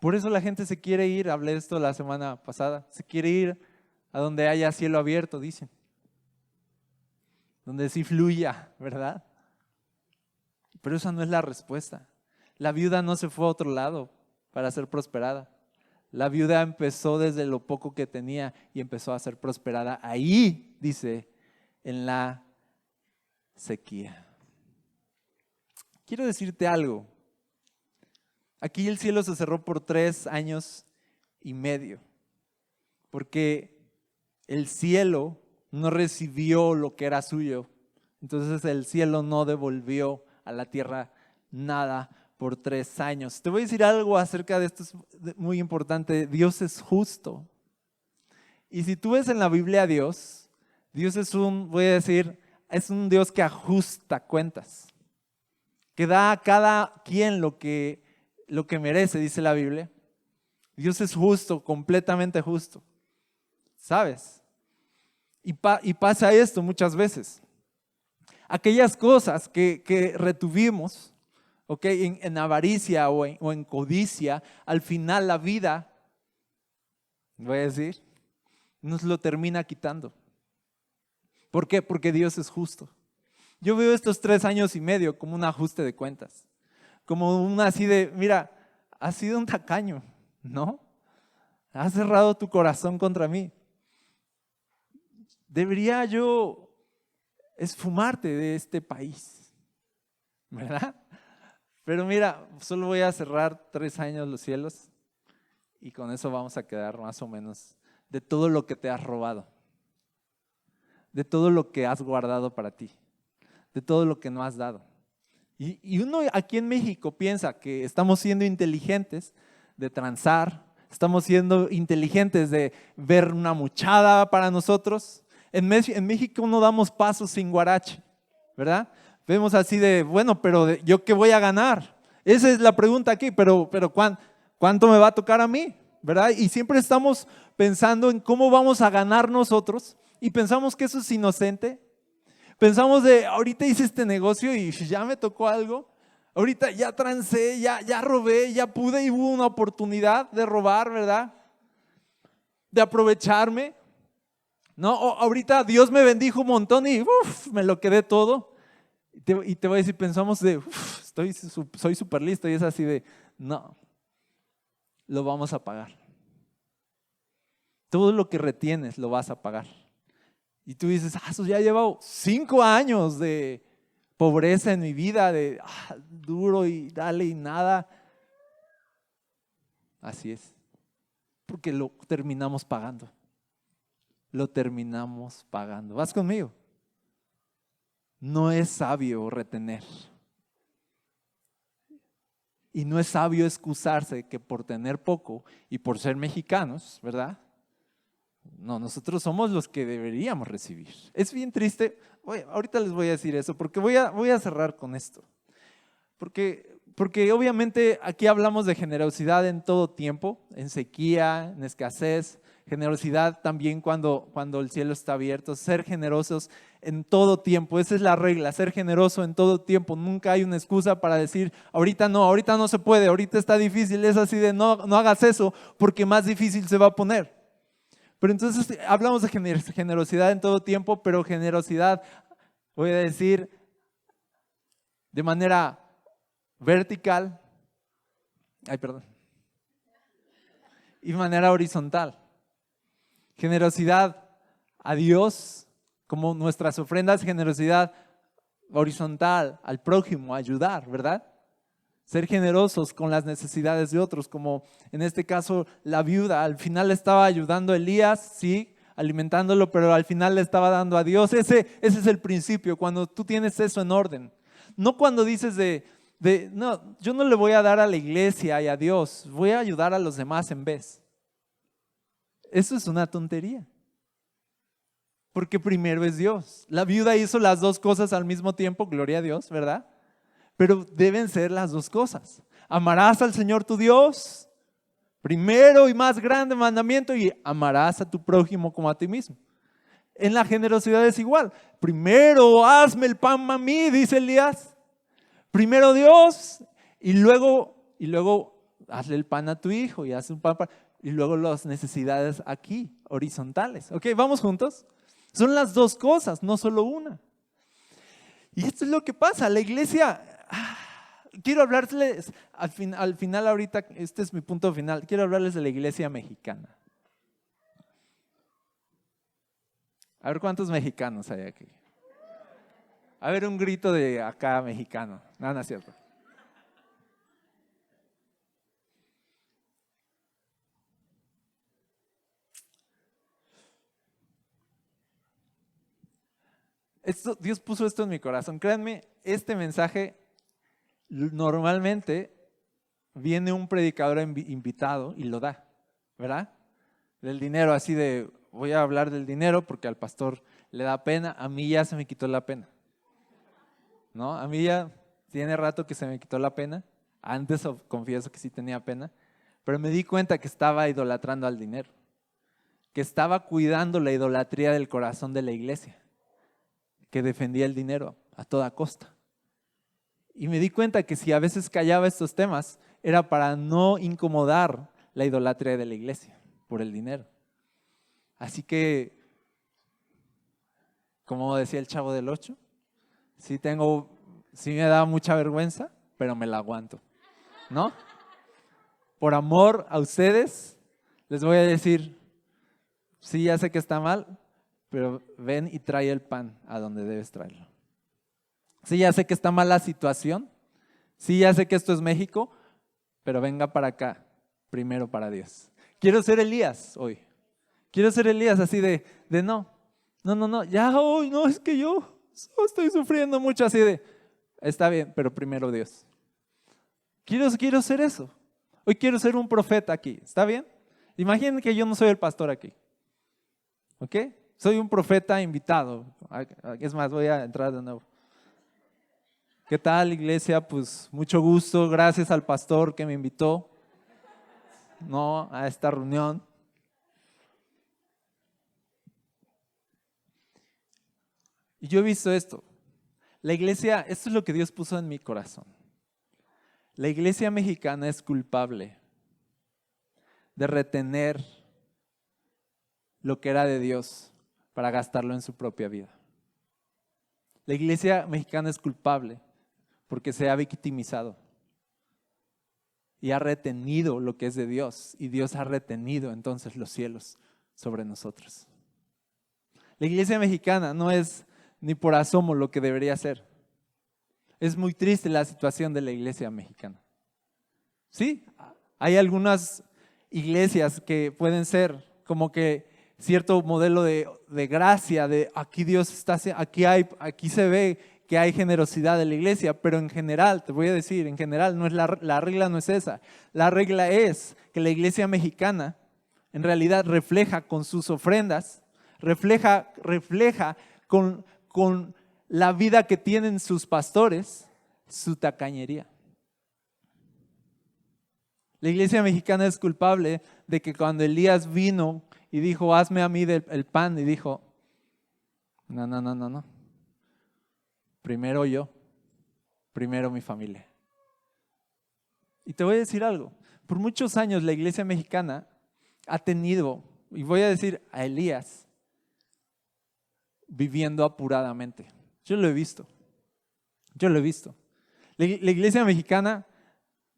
Por eso la gente se quiere ir, hablé de esto la semana pasada, se quiere ir a donde haya cielo abierto, dicen. Donde sí fluya, ¿verdad? Pero esa no es la respuesta. La viuda no se fue a otro lado para ser prosperada. La viuda empezó desde lo poco que tenía y empezó a ser prosperada. Ahí, dice, en la sequía. Quiero decirte algo. Aquí el cielo se cerró por 3 años y medio, porque el cielo no recibió lo que era suyo. Entonces el cielo no devolvió a la tierra nada por 3 años. Te voy a decir algo acerca de esto, es muy importante. Dios es justo. Y si tú ves en la Biblia a Dios es es un Dios que ajusta cuentas, que da a cada quien lo que merece, dice la Biblia. Dios es justo, completamente justo, ¿sabes? Y pasa esto muchas veces. Aquellas cosas que retuvimos, ¿okay? en avaricia o en codicia, al final la vida, voy a decir, nos lo termina quitando. ¿Por qué? Porque Dios es justo. Yo veo estos 3 años y medio como un ajuste de cuentas, como una así de, mira, has sido un tacaño, ¿no? Has cerrado tu corazón contra mí. Debería yo esfumarte de este país, ¿verdad? Pero mira, solo voy a cerrar 3 años los cielos y con eso vamos a quedar más o menos de todo lo que te has robado, de todo lo que has guardado para ti, de todo lo que no has dado. Y uno aquí en México piensa que estamos siendo inteligentes de transar, estamos siendo inteligentes de ver una muchada para nosotros, En México no damos pasos sin guarache, ¿verdad? Vemos así de, bueno, pero ¿yo qué voy a ganar? Esa es la pregunta aquí, pero ¿cuánto me va a tocar a mí? ¿Verdad? Y siempre estamos pensando en cómo vamos a ganar nosotros y pensamos que eso es inocente. Pensamos de, ahorita hice este negocio y ya me tocó algo. Ahorita ya trancé, ya robé, ya pude y hubo una oportunidad de robar, ¿verdad? De aprovecharme. No, ahorita Dios me bendijo un montón y me lo quedé todo. Y te voy a decir, pensamos de, soy súper listo y es así de, no, lo vamos a pagar. Todo lo que retienes lo vas a pagar. Y tú dices, eso ya llevo 5 años de pobreza en mi vida, de duro y dale y nada. Así es, porque lo terminamos pagando. Lo terminamos pagando. ¿Vas conmigo? No es sabio retener. Y no es sabio excusarse que por tener poco y por ser mexicanos, ¿verdad? No, nosotros somos los que deberíamos recibir. Es bien triste. Ahorita les voy a decir eso porque voy a cerrar con esto. Porque obviamente aquí hablamos de generosidad en todo tiempo, en sequía, en escasez, generosidad también cuando el cielo está abierto, ser generosos en todo tiempo, esa es la regla, ser generoso en todo tiempo, nunca hay una excusa para decir ahorita no se puede, ahorita está difícil, es así de no hagas eso porque más difícil se va a poner. Pero entonces hablamos de generosidad en todo tiempo, pero generosidad, voy a decir, de manera vertical, y de manera horizontal. Generosidad a Dios, como nuestras ofrendas, generosidad horizontal al prójimo, ayudar, ¿verdad? Ser generosos con las necesidades de otros, como en este caso la viuda, al final le estaba ayudando a Elías, sí, alimentándolo, pero al final le estaba dando a Dios. Ese es el principio, cuando tú tienes eso en orden. No cuando dices no, yo no le voy a dar a la iglesia y a Dios, voy a ayudar a los demás en vez. Eso es una tontería. Porque primero es Dios. La viuda hizo las dos cosas al mismo tiempo, gloria a Dios, ¿verdad? Pero deben ser las dos cosas. Amarás al Señor tu Dios, primero y más grande mandamiento, y amarás a tu prójimo como a ti mismo. En la generosidad es igual. Primero hazme el pan a mí, dice Elías. Primero Dios y luego hazle el pan a tu hijo y haz un pan y luego las necesidades aquí, horizontales. ¿Ok? ¿Vamos juntos? Son las dos cosas, no solo una. Y esto es lo que pasa. La iglesia, quiero hablarles al final ahorita, este es mi punto final, quiero hablarles de la iglesia mexicana. A ver cuántos mexicanos hay aquí. A ver un grito de acá mexicano. No es cierto. Dios puso esto en mi corazón. Créanme, este mensaje normalmente viene un predicador invitado y lo da, ¿verdad? Del dinero, así de, voy a hablar del dinero porque al pastor le da pena. A mí ya se me quitó la pena. ¿No? A mí ya tiene rato que se me quitó la pena. Antes confieso que sí tenía pena, pero me di cuenta que estaba idolatrando al dinero, que estaba cuidando la idolatría del corazón de la iglesia, que defendía el dinero a toda costa. Y me di cuenta que si a veces callaba estos temas era para no incomodar la idolatría de la iglesia por el dinero. Así que, como decía el Chavo del 8, sí me da mucha vergüenza, pero me la aguanto, ¿no? Por amor a ustedes, les voy a decir, sí, ya sé que está mal, pero ven y trae el pan a donde debes traerlo. Sí, ya sé que está mal la situación, sí, ya sé que esto es México, pero venga para acá, primero para Dios. Quiero ser Elías hoy, quiero ser Elías así de no, ya hoy, no, es que yo estoy sufriendo mucho así de, está bien, pero primero Dios. Quiero ser eso. Hoy quiero ser un profeta aquí, ¿está bien? Imaginen que yo no soy el pastor aquí, ¿ok? Soy un profeta invitado. Es más, voy a entrar de nuevo. ¿Qué tal, iglesia? Pues mucho gusto. Gracias al pastor que me invitó, ¿no?, a esta reunión. Y yo he visto esto. La iglesia, esto es lo que Dios puso en mi corazón. La iglesia mexicana es culpable de retener lo que era de Dios para gastarlo en su propia vida. La iglesia mexicana es culpable porque se ha victimizado y ha retenido lo que es de Dios, y Dios ha retenido entonces los cielos sobre nosotros. La iglesia mexicana no es ni por asomo lo que debería ser. Es muy triste la situación de la iglesia mexicana. Sí, hay algunas iglesias que pueden ser como que cierto modelo de gracia, de aquí Dios está, aquí se ve que hay generosidad en la iglesia, pero en general, te voy a decir, en general no es la regla no es esa. La regla es que la iglesia mexicana en realidad refleja con sus ofrendas, refleja con la vida que tienen sus pastores, su tacañería. La iglesia mexicana es culpable de que cuando Elías vino y dijo, hazme a mí el pan, y dijo, no. Primero yo, primero mi familia. Y te voy a decir algo, por muchos años la iglesia mexicana ha tenido, y voy a decir a Elías, viviendo apuradamente. Yo lo he visto. La iglesia mexicana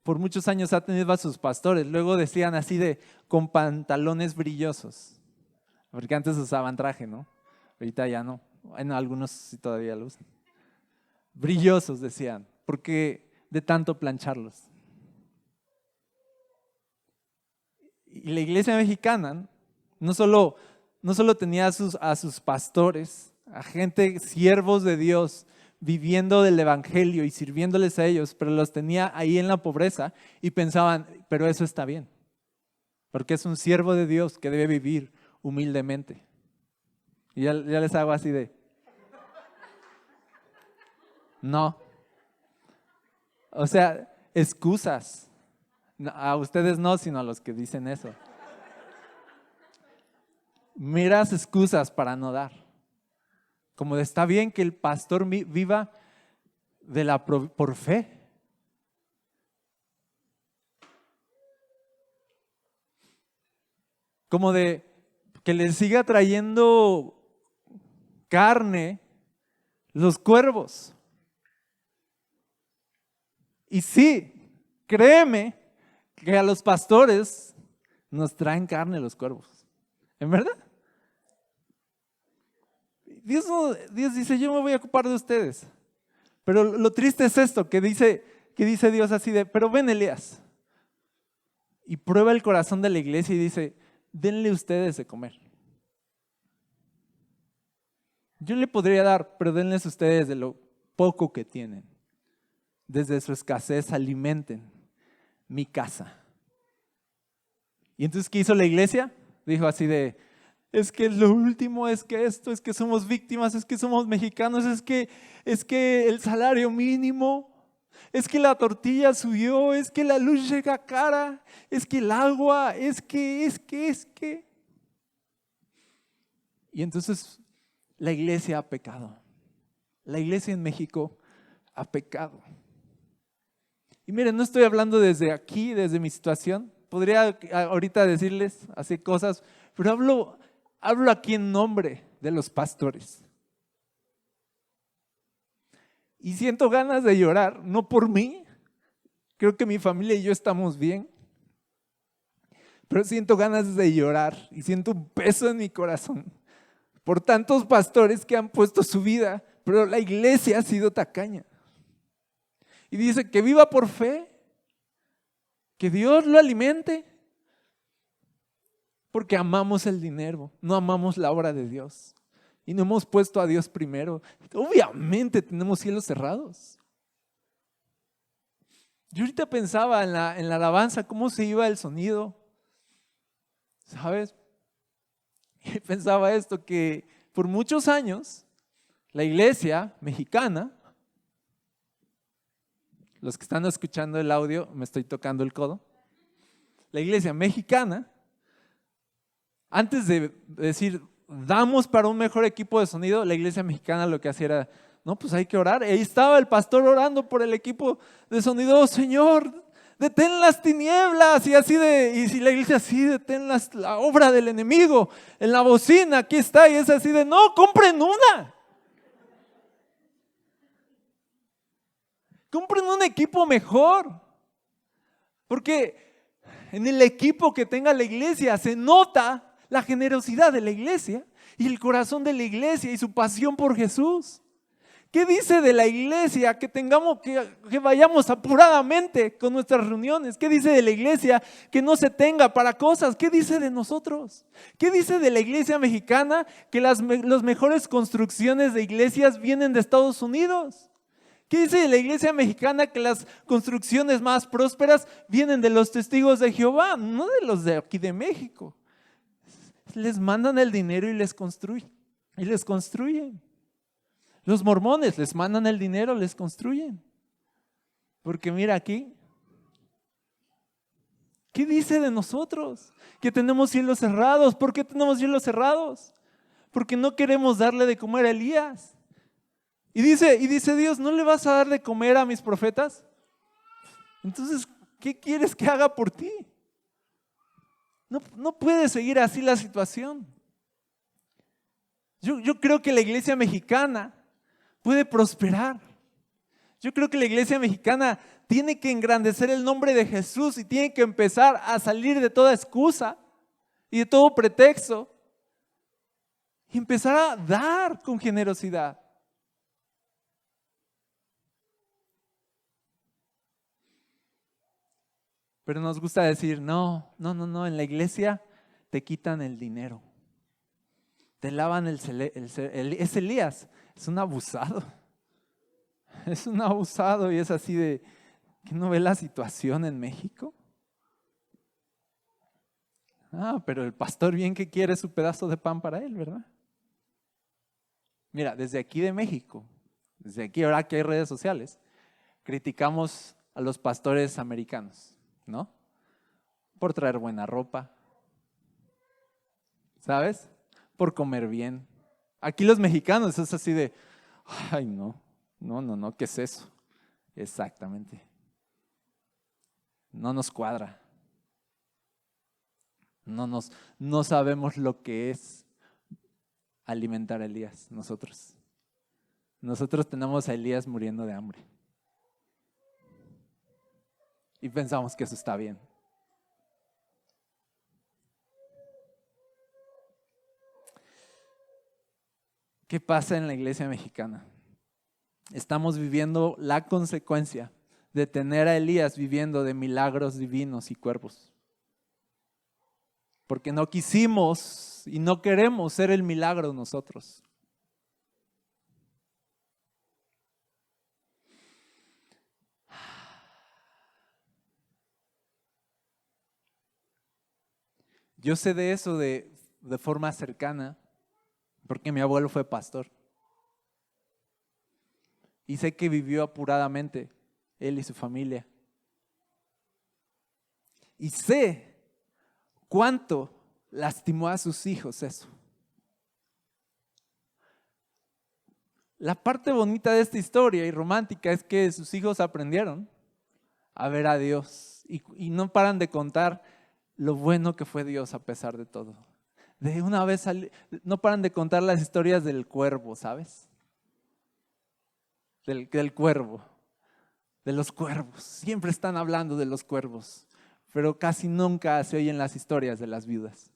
por muchos años ha tenido a sus pastores, luego decían así de con pantalones brillosos, porque antes usaban traje, ¿no? Ahorita ya no, bueno, algunos sí todavía lo usan. Brillosos decían, porque de tanto plancharlos. Y la iglesia mexicana no solo tenía a sus pastores, a gente, siervos de Dios, viviendo del evangelio y sirviéndoles a ellos, pero los tenía ahí en la pobreza y pensaban, pero eso está bien, porque es un siervo de Dios que debe vivir humildemente. Y ya les hago así de, no. O sea, excusas. A ustedes no, sino a los que dicen eso. Miras excusas para no dar. Como de, está bien que el pastor viva por fe. Como de que le siga trayendo carne los cuervos. Y sí, créeme que a los pastores nos traen carne los cuervos. ¿En verdad? Dios dice, yo me voy a ocupar de ustedes. Pero lo triste es esto, que dice Dios así de, pero ven Elías. Y prueba el corazón de la iglesia y dice, denle ustedes de comer. Yo le podría dar, pero denles ustedes de lo poco que tienen. Desde su escasez alimenten mi casa. Y entonces, ¿qué hizo la iglesia? Dijo así de, es que lo último, es que esto, es que somos víctimas, es que somos mexicanos, es que el salario mínimo, es que la tortilla subió, es que la luz llega cara, es que el agua, es que. Y entonces la iglesia ha pecado. La iglesia en México ha pecado. Y miren, no estoy hablando desde aquí, desde mi situación. Podría ahorita decirles así cosas, pero hablo aquí en nombre de los pastores. Y siento ganas de llorar, no por mí. Creo que mi familia y yo estamos bien. Pero siento ganas de llorar y siento un peso en mi corazón por tantos pastores que han puesto su vida, pero la iglesia ha sido tacaña. Y dice que viva por fe, que Dios lo alimente, porque amamos el dinero, no amamos la obra de Dios. Y no hemos puesto a Dios primero. Obviamente tenemos cielos cerrados. Yo ahorita pensaba en la alabanza, cómo se iba el sonido, ¿sabes? Y pensaba esto, que por muchos años la iglesia mexicana, los que están escuchando el audio, me estoy tocando el codo, la iglesia mexicana, antes de decir, damos para un mejor equipo de sonido, la iglesia mexicana lo que hacía era, no, pues hay que orar. Ahí estaba el pastor orando por el equipo de sonido, "Oh, Señor, detén las tinieblas", y si la iglesia así, detén la obra del enemigo, en la bocina, aquí está, y es así de, no, compren una. Compren un equipo mejor, porque en el equipo que tenga la iglesia se nota la generosidad de la iglesia y el corazón de la iglesia y su pasión por Jesús. ¿Qué dice de la iglesia que vayamos apuradamente con nuestras reuniones? ¿Qué dice de la iglesia que no se tenga para cosas? ¿Qué dice de nosotros? ¿Qué dice de la iglesia mexicana que las mejores construcciones de iglesias vienen de Estados Unidos? ¿Qué dice de la iglesia mexicana que las construcciones más prósperas vienen de los testigos de Jehová, no de los de aquí de México? Les mandan el dinero y les construyen. Los mormones les mandan el dinero, les construyen. Porque mira aquí, ¿qué dice de nosotros? Que tenemos cielos cerrados. ¿Por qué tenemos cielos cerrados? Porque no queremos darle de comer a Elías. Y dice Dios, ¿no le vas a dar de comer a mis profetas? Entonces, ¿qué quieres que haga por ti? No puede seguir así la situación. Yo creo que la iglesia mexicana puede prosperar. Yo creo que la iglesia mexicana tiene que engrandecer el nombre de Jesús y tiene que empezar a salir de toda excusa y de todo pretexto y empezar a dar con generosidad. Pero nos gusta decir, no, en la iglesia te quitan el dinero. Te lavan es Elías, es un abusado. Es un abusado y es así de, ¿que no ve la situación en México? Pero el pastor bien que quiere su pedazo de pan para él, ¿verdad? Mira, desde aquí de México, desde aquí ahora que hay redes sociales, criticamos a los pastores americanos, ¿no? Por traer buena ropa, ¿sabes? Por comer bien. Aquí los mexicanos es así de, ay no, ¿qué es eso? Exactamente. No nos cuadra. No sabemos lo que es alimentar a Elías, nosotros. Nosotros tenemos a Elías muriendo de hambre. Y pensamos que eso está bien. ¿Qué pasa en la iglesia mexicana? Estamos viviendo la consecuencia de tener a Elías viviendo de milagros divinos y cuervos. Porque no quisimos y no queremos ser el milagro nosotros. Yo sé de eso de forma cercana, porque mi abuelo fue pastor. Y sé que vivió apuradamente, él y su familia. Y sé cuánto lastimó a sus hijos eso. La parte bonita de esta historia y romántica es que sus hijos aprendieron a ver a Dios y no paran de contar lo bueno que fue Dios a pesar de todo. De una vez no paran de contar las historias del cuervo, ¿sabes? Del cuervo, de los cuervos. Siempre están hablando de los cuervos, pero casi nunca se oyen las historias de las viudas.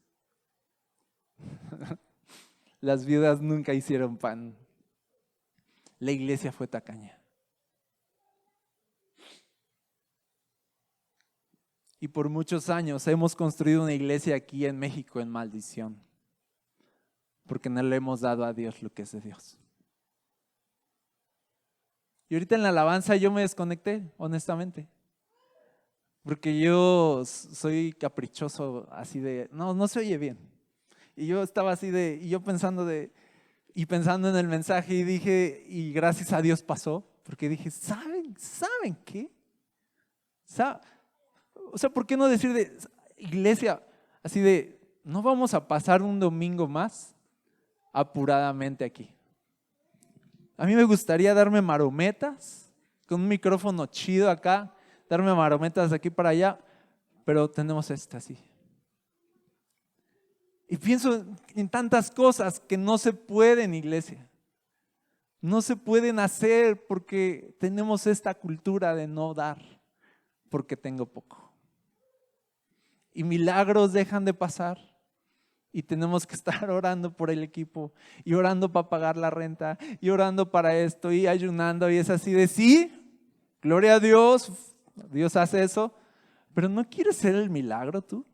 Las viudas nunca hicieron pan. La iglesia fue tacaña. Y por muchos años hemos construido una iglesia aquí en México en maldición, porque no le hemos dado a Dios lo que es de Dios. Y ahorita en la alabanza yo me desconecté, honestamente, porque yo soy caprichoso así de, no se oye bien. Y yo estaba así y yo pensando en el mensaje y dije, y gracias a Dios pasó, porque dije, ¿saben qué? O sea, ¿por qué no decir iglesia, así no vamos a pasar un domingo más apuradamente aquí? A mí me gustaría darme marometas, con un micrófono chido acá, darme marometas de aquí para allá, pero tenemos así. Y pienso en tantas cosas que no se pueden, iglesia. No se pueden hacer porque tenemos esta cultura de no dar, porque tengo poco. Y milagros dejan de pasar y tenemos que estar orando por el equipo y orando para pagar la renta y orando para esto y ayunando, y es así de sí, gloria a Dios, Dios hace eso, pero ¿no quieres ser el milagro tú?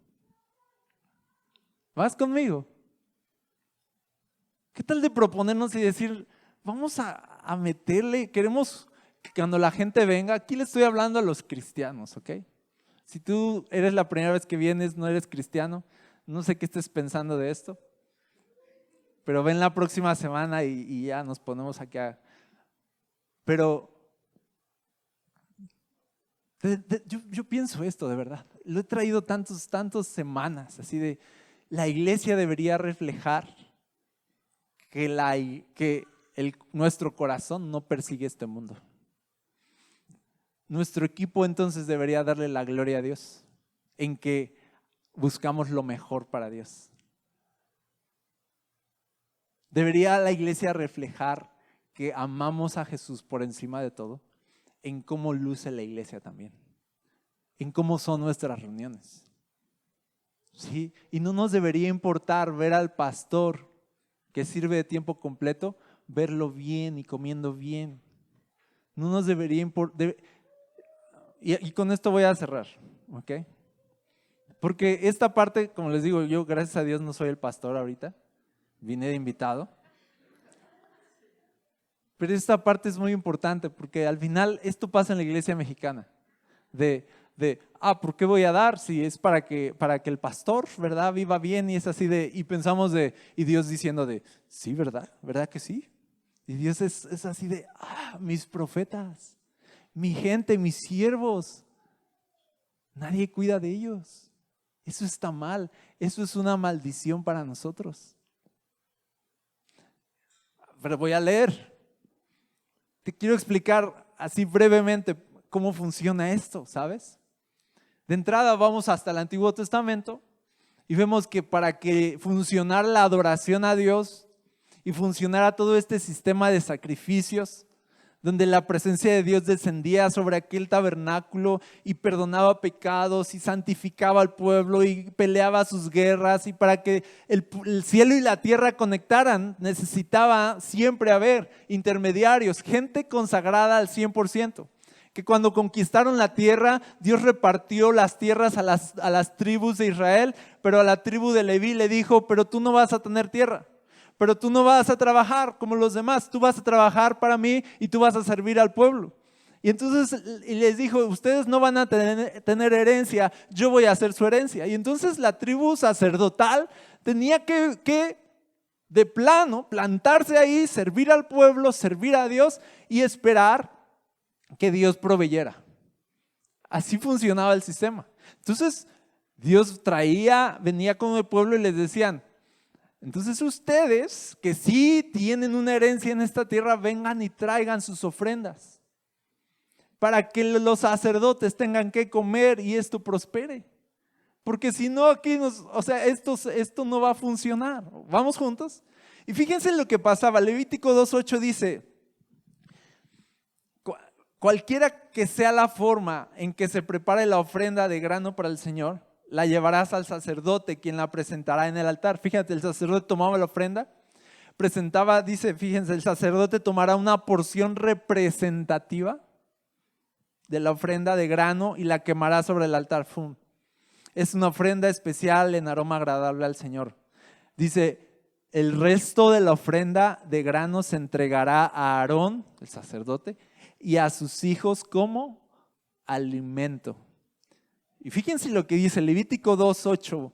¿Vas conmigo? ¿Qué tal de proponernos y decir, vamos a meterle, queremos que cuando la gente venga, aquí le estoy hablando a los cristianos, ¿ok? Si tú eres la primera vez que vienes, no eres cristiano, no sé qué estés pensando de esto, pero ven la próxima semana y ya nos ponemos aquí Pero yo pienso esto de verdad, lo he traído tantas semanas, así de la iglesia debería reflejar que nuestro corazón no persigue este mundo. Nuestro equipo entonces debería darle la gloria a Dios en que buscamos lo mejor para Dios. Debería la iglesia reflejar que amamos a Jesús por encima de todo, en cómo luce la iglesia también, en cómo son nuestras reuniones. ¿Sí? Y no nos debería importar ver al pastor que sirve de tiempo completo, verlo bien y comiendo bien. No nos debería importar. Y con esto voy a cerrar, ¿ok? Porque esta parte, como les digo, yo gracias a Dios no soy el pastor ahorita, vine de invitado. Pero esta parte es muy importante porque al final esto pasa en la iglesia mexicana. ¿Por qué voy a dar? Si es para que el pastor, ¿verdad? Viva bien, y es así y pensamos y Dios diciendo sí, ¿verdad? ¿Verdad que sí? Y Dios es así mis profetas, mi gente, mis siervos, nadie cuida de ellos. Eso está mal, eso es una maldición para nosotros. Pero voy a leer. Te quiero explicar así brevemente cómo funciona esto, ¿sabes? De entrada vamos hasta el Antiguo Testamento y vemos que para que funcionara la adoración a Dios y funcionara todo este sistema de sacrificios, donde la presencia de Dios descendía sobre aquel tabernáculo y perdonaba pecados y santificaba al pueblo y peleaba sus guerras, y para que el cielo y la tierra conectaran necesitaba siempre haber intermediarios, gente consagrada al 100%. Que cuando conquistaron la tierra, Dios repartió las tierras a las tribus de Israel, pero a la tribu de Leví le dijo, pero tú no vas a tener tierra. Pero tú no vas a trabajar como los demás, tú vas a trabajar para mí y tú vas a servir al pueblo. Y entonces les dijo, ustedes no van a tener herencia, yo voy a hacer su herencia. Y entonces la tribu sacerdotal tenía que de plano plantarse ahí, servir al pueblo, servir a Dios y esperar que Dios proveyera. Así funcionaba el sistema. Entonces Dios venía con el pueblo y les decían, entonces ustedes que sí tienen una herencia en esta tierra, vengan y traigan sus ofrendas para que los sacerdotes tengan que comer y esto prospere. Porque si no aquí esto no va a funcionar. ¿Vamos juntos? Y fíjense en lo que pasaba. Levítico 2:8 dice, cualquiera que sea la forma en que se prepare la ofrenda de grano para el Señor, la llevarás al sacerdote, quien la presentará en el altar. Fíjate, el sacerdote tomaba la ofrenda, fíjense, el sacerdote tomará una porción representativa de la ofrenda de grano y la quemará sobre el altar. ¡Fum! Es una ofrenda especial en aroma agradable al Señor. Dice, el resto de la ofrenda de grano se entregará a Aarón, el sacerdote, y a sus hijos como alimento. Y fíjense lo que dice Levítico 2:8.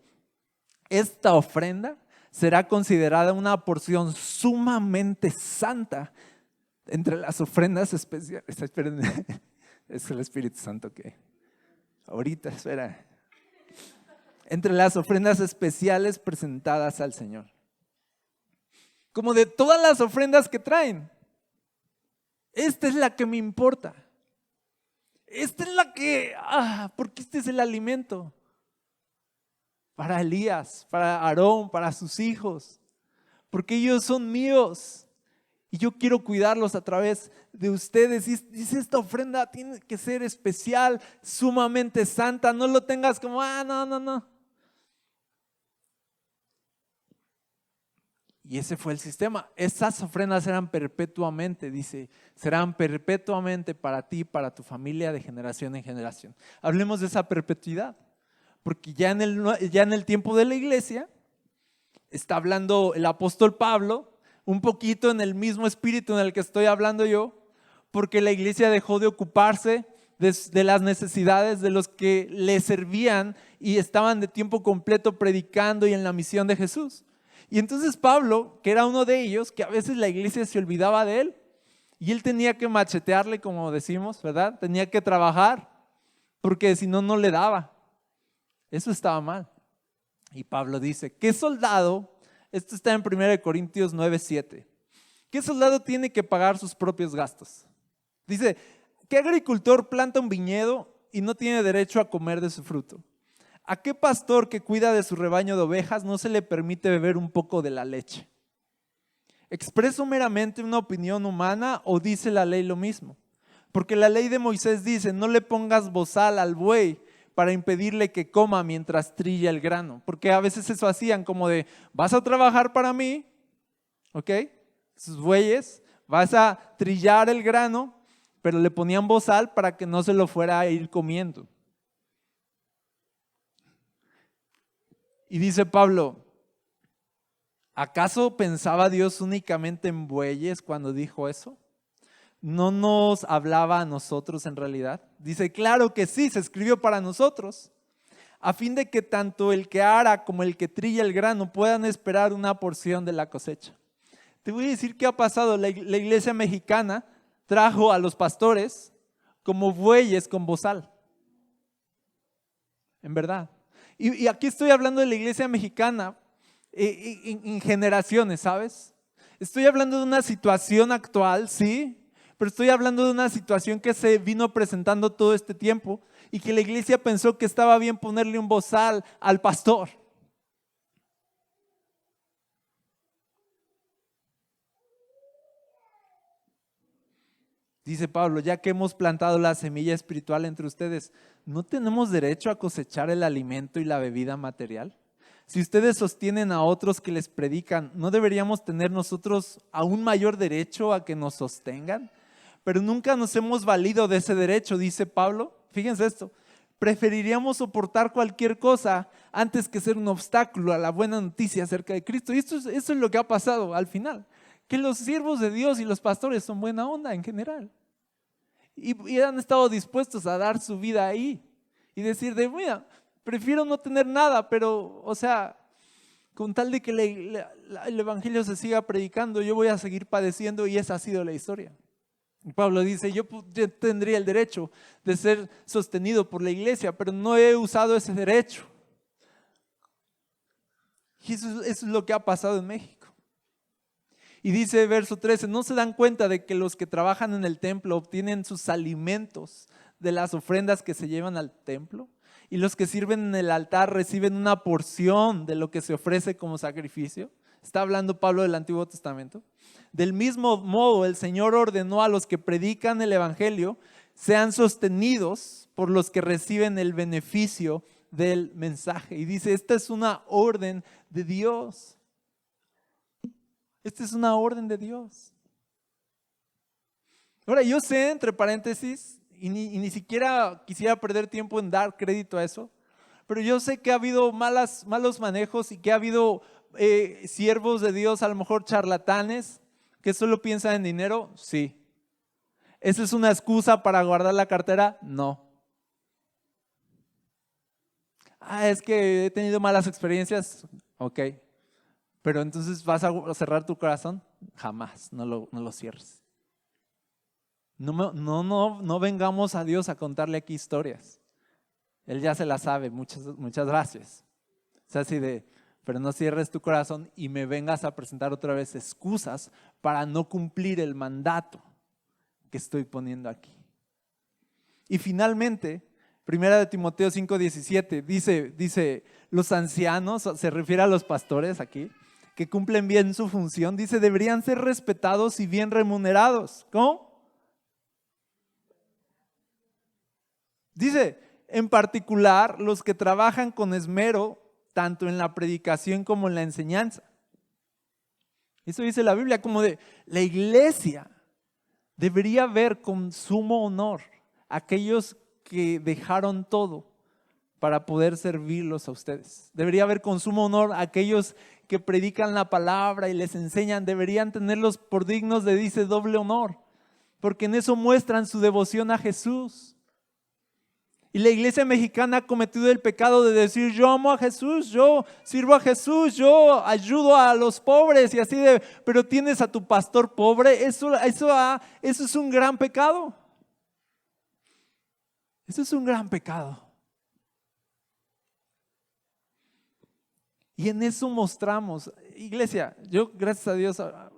Esta ofrenda será considerada una porción sumamente santa entre las ofrendas especiales. Esperen, es el Espíritu Santo que ahorita, espera. Entre las ofrendas especiales presentadas al Señor. Como de todas las ofrendas que traen, esta es la que me importa. Esta es la que, porque este es el alimento para Elías, para Aarón, para sus hijos, porque ellos son míos y yo quiero cuidarlos a través de ustedes. Y dice, esta ofrenda tiene que ser especial, sumamente santa, no lo tengas como, no. Y ese fue el sistema. Esas ofrendas eran perpetuamente, dice, serán perpetuamente para ti, para tu familia, de generación en generación. Hablemos de esa perpetuidad, porque ya en el tiempo de la iglesia está hablando el apóstol Pablo, un poquito en el mismo espíritu en el que estoy hablando yo, porque la iglesia dejó de ocuparse de las necesidades de los que le servían y estaban de tiempo completo predicando y en la misión de Jesús. Y entonces Pablo, que era uno de ellos, que a veces la iglesia se olvidaba de él y él tenía que machetearle, como decimos, ¿verdad? Tenía que trabajar porque si no, no le daba. Eso estaba mal. Y Pablo dice, ¿qué soldado? Esto está en 1 Corintios 9:7. ¿Qué soldado tiene que pagar sus propios gastos? Dice, ¿qué agricultor planta un viñedo y no tiene derecho a comer de su fruto? ¿A qué pastor que cuida de su rebaño de ovejas no se le permite beber un poco de la leche? ¿Expreso meramente una opinión humana o dice la ley lo mismo? Porque la ley de Moisés dice, no le pongas bozal al buey para impedirle que coma mientras trilla el grano. Porque a veces eso hacían como de, vas a trabajar para mí, ¿ok? Sus bueyes, vas a trillar el grano, pero le ponían bozal para que no se lo fuera a ir comiendo. Y dice Pablo, ¿acaso pensaba Dios únicamente en bueyes cuando dijo eso? ¿No nos hablaba a nosotros en realidad? Dice, claro que sí, se escribió para nosotros, a fin de que tanto el que ara como el que trilla el grano puedan esperar una porción de la cosecha. Te voy a decir qué ha pasado. La iglesia mexicana trajo a los pastores como bueyes con bozal. En verdad. Y aquí estoy hablando de la iglesia mexicana en generaciones, ¿sabes? Estoy hablando de una situación actual, sí, pero estoy hablando de una situación que se vino presentando todo este tiempo y que la iglesia pensó que estaba bien ponerle un bozal al pastor. Dice Pablo, ya que hemos plantado la semilla espiritual entre ustedes, ¿no tenemos derecho a cosechar el alimento y la bebida material? Si ustedes sostienen a otros que les predican, ¿no deberíamos tener nosotros aún mayor derecho a que nos sostengan? Pero nunca nos hemos valido de ese derecho, dice Pablo. Fíjense esto, preferiríamos soportar cualquier cosa antes que ser un obstáculo a la buena noticia acerca de Cristo. Y esto es lo que ha pasado al final, que los siervos de Dios y los pastores son buena onda en general. Y han estado dispuestos a dar su vida ahí y decir mira, prefiero no tener nada, pero, o sea, con tal de que el evangelio se siga predicando, yo voy a seguir padeciendo y esa ha sido la historia. Y Pablo dice, yo tendría el derecho de ser sostenido por la iglesia, pero no he usado ese derecho. Y eso es lo que ha pasado en México. Y dice verso 13, ¿no se dan cuenta de que los que trabajan en el templo obtienen sus alimentos de las ofrendas que se llevan al templo? Y los que sirven en el altar reciben una porción de lo que se ofrece como sacrificio. Está hablando Pablo del Antiguo Testamento. Del mismo modo, el Señor ordenó a los que predican el evangelio sean sostenidos por los que reciben el beneficio del mensaje. Y dice, esta es una orden de Dios. Esta es una orden de Dios. Ahora, yo sé, entre paréntesis, y ni siquiera quisiera perder tiempo en dar crédito a eso, pero yo sé que ha habido malos manejos y que ha habido siervos de Dios, a lo mejor charlatanes, que solo piensan en dinero. Sí. ¿Esa es una excusa para guardar la cartera? No. Es que he tenido malas experiencias. Ok. Pero entonces vas a cerrar tu corazón, jamás, no lo cierres. No vengamos a Dios a contarle aquí historias. Él ya se las sabe, muchas gracias. O sea, así de, pero no cierres tu corazón y me vengas a presentar otra vez excusas para no cumplir el mandato que estoy poniendo aquí. Y finalmente, 1 Timoteo 5:17 dice, los ancianos, se refiere a los pastores aquí, que cumplen bien su función, dice, deberían ser respetados y bien remunerados. ¿Cómo? Dice, en particular, los que trabajan con esmero, tanto en la predicación como en la enseñanza. Eso dice la Biblia, como de la iglesia debería ver con sumo honor a aquellos que dejaron todo para poder servirlos a ustedes. Debería ver con sumo honor a aquellos que predican la palabra y les enseñan. Deberían tenerlos por dignos de, dice, doble honor, porque en eso muestran su devoción a Jesús. Y la iglesia mexicana ha cometido el pecado de decir, yo amo a Jesús, yo sirvo a Jesús, yo ayudo a los pobres y así de, pero tienes a tu pastor pobre, eso es un gran pecado. Eso es un gran pecado. Y en eso mostramos, iglesia, yo gracias a Dios,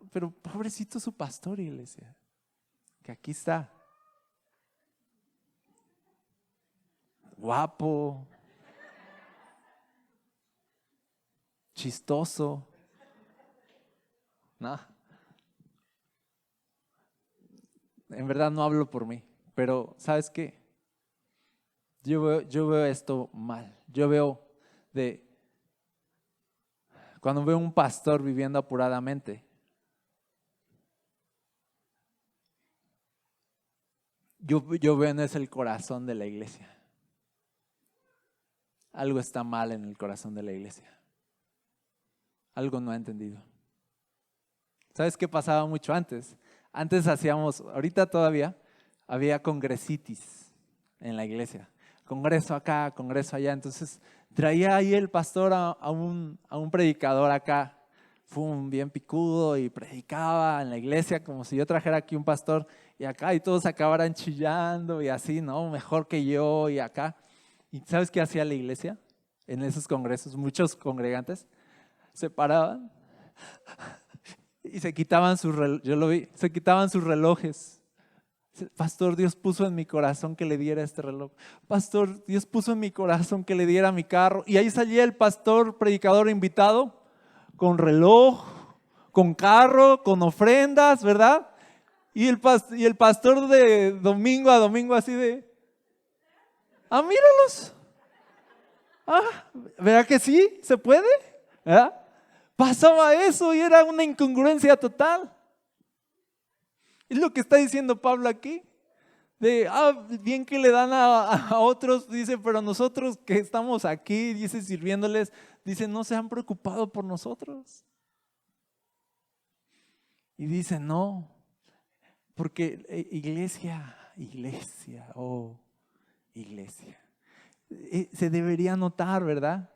pero pobrecito su pastor, iglesia, que aquí está. Guapo, chistoso, no. En verdad no hablo por mí, pero ¿sabes qué? Yo veo esto mal. Yo veo cuando veo un pastor viviendo apuradamente, yo veo en eso el corazón de la iglesia. Algo está mal en el corazón de la iglesia. Algo no ha entendido. ¿Sabes qué pasaba mucho antes? Antes hacíamos, ahorita todavía, había congresitis en la iglesia. Congreso acá, congreso allá. Entonces traía ahí el pastor a un predicador acá. Fue un bien picudo y predicaba en la iglesia como si yo trajera aquí un pastor y acá y todos acabaran chillando y así, ¿no? Mejor que yo y acá. ¿Y sabes qué hacía la iglesia en esos congresos? Muchos congregantes se paraban y se quitaban sus relojes. Yo lo vi, se quitaban sus relojes. Pastor, Dios puso en mi corazón que le diera este reloj. Pastor, Dios puso en mi corazón que le diera mi carro. Y ahí salía el pastor predicador invitado con reloj, con carro, con ofrendas, ¿verdad? Y el pastor de domingo a domingo así de, míralos. ¿Verdad que sí? ¿Se puede? ¿Verdad? Pasaba eso y era una incongruencia total. Es lo que está diciendo Pablo aquí. Bien que le dan a otros, dice, pero nosotros que estamos aquí, dice, sirviéndoles, dice, no se han preocupado por nosotros. Y dice, no, porque iglesia, se debería notar, ¿verdad?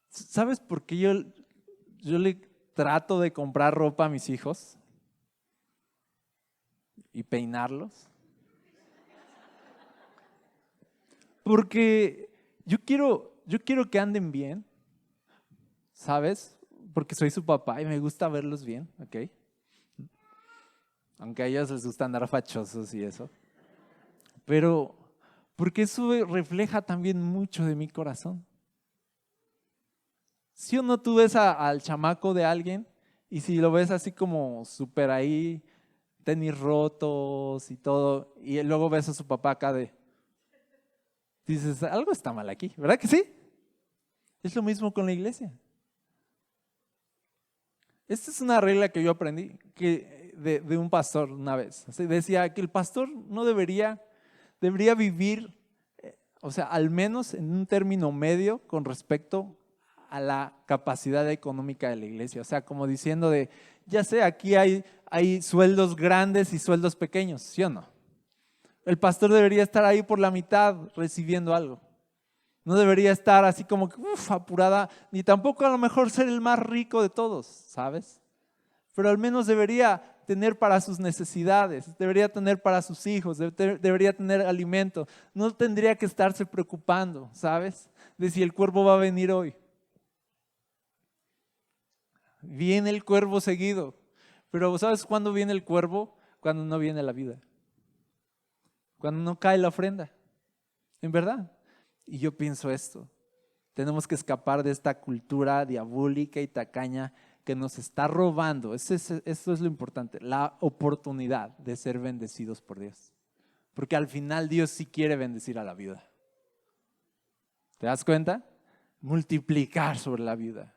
¿Sabes por qué yo le trato de comprar ropa a mis hijos y peinarlos? Porque yo quiero que anden bien, ¿sabes? Porque soy su papá y me gusta verlos bien, ¿ok? Aunque a ellos les gusta andar fachosos y eso. Pero porque eso refleja también mucho de mi corazón. ¿Sí o no tú ves al chamaco de alguien y si lo ves así como súper ahí, tenis rotos y todo, y luego ves a su papá acá dices, algo está mal aquí, ¿verdad que sí? Es lo mismo con la iglesia. Esta es una regla que yo aprendí de un pastor una vez. Así decía que el pastor no debería vivir, o sea, al menos en un término medio con respecto a la capacidad económica de la iglesia. O sea, como diciendo ya sé, aquí hay sueldos grandes y sueldos pequeños, ¿sí o no? El pastor debería estar ahí por la mitad recibiendo algo. No debería estar así como que apurada, ni tampoco a lo mejor ser el más rico de todos, ¿sabes? Pero al menos debería tener para sus necesidades, debería tener para sus hijos, debería tener alimento. No tendría que estarse preocupando, ¿sabes? De si el cuervo va a venir hoy. Viene el cuervo seguido, pero ¿sabes cuándo viene el cuervo? Cuando no viene la vida, cuando no cae la ofrenda, en verdad. Y yo pienso esto, tenemos que escapar de esta cultura diabólica y tacaña que nos está robando, eso es lo importante, la oportunidad de ser bendecidos por Dios. Porque al final Dios sí quiere bendecir a la viuda. ¿Te das cuenta? Multiplicar sobre la viuda.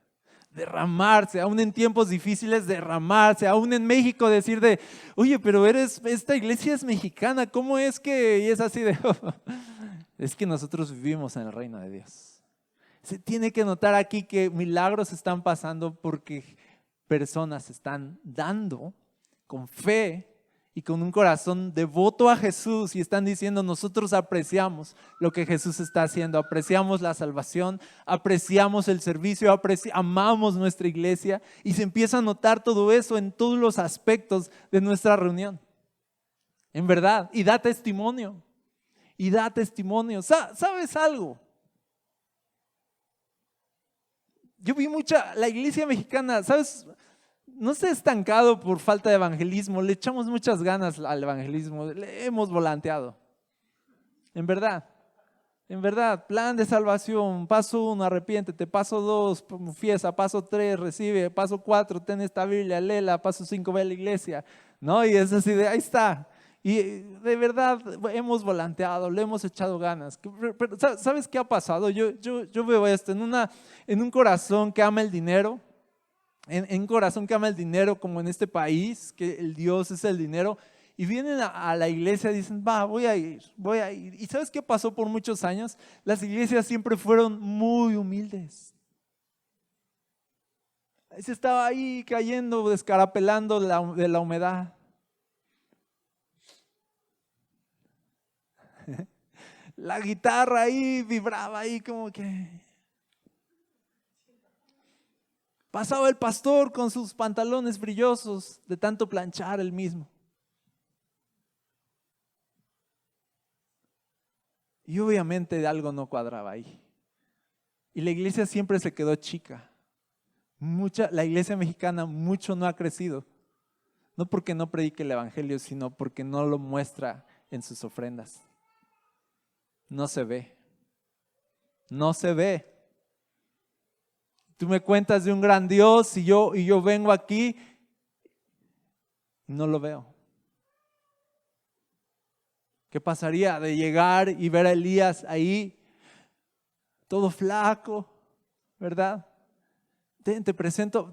Derramarse, aún en tiempos difíciles, derramarse, aún en México decir de, oye, pero esta iglesia es mexicana, ¿cómo es que? Y es así de, es que nosotros vivimos en el reino de Dios. Se tiene que notar aquí que milagros están pasando porque personas están dando con fe y con un corazón devoto a Jesús y están diciendo, nosotros apreciamos lo que Jesús está haciendo, apreciamos la salvación, apreciamos el servicio, amamos nuestra iglesia, y se empieza a notar todo eso en todos los aspectos de nuestra reunión. En verdad, y da testimonio. ¿Sabes algo? Yo vi la iglesia mexicana, ¿sabes? No se ha estancado por falta de evangelismo, le echamos muchas ganas al evangelismo, le hemos volanteado. En verdad, plan de salvación, paso 1, arrepiéntete, paso 2, fiesta, paso 3, recibe, paso 4, ten esta Biblia, léela, paso 5, ve a la iglesia, ¿no? Y es así de, ahí está. Y de verdad hemos volanteado, le hemos echado ganas. Pero ¿sabes qué ha pasado? Yo veo esto en un corazón que ama el dinero, en un corazón que ama el dinero, como en este país, que el Dios es el dinero, y vienen a la iglesia y dicen, voy a ir. ¿Y sabes qué pasó por muchos años? Las iglesias siempre fueron muy humildes. Se estaba ahí cayendo, descarapelando de la humedad. La guitarra ahí vibraba ahí como que... Pasaba el pastor con sus pantalones brillosos de tanto planchar él mismo. Y obviamente algo no cuadraba ahí. Y la iglesia siempre se quedó chica. La iglesia mexicana mucho no ha crecido. No porque no predique el evangelio, sino porque no lo muestra en sus ofrendas. No se ve. No se ve. Tú me cuentas de un gran Dios y yo vengo aquí y no lo veo. ¿Qué pasaría de llegar y ver a Elías ahí, todo flaco, verdad? Te presento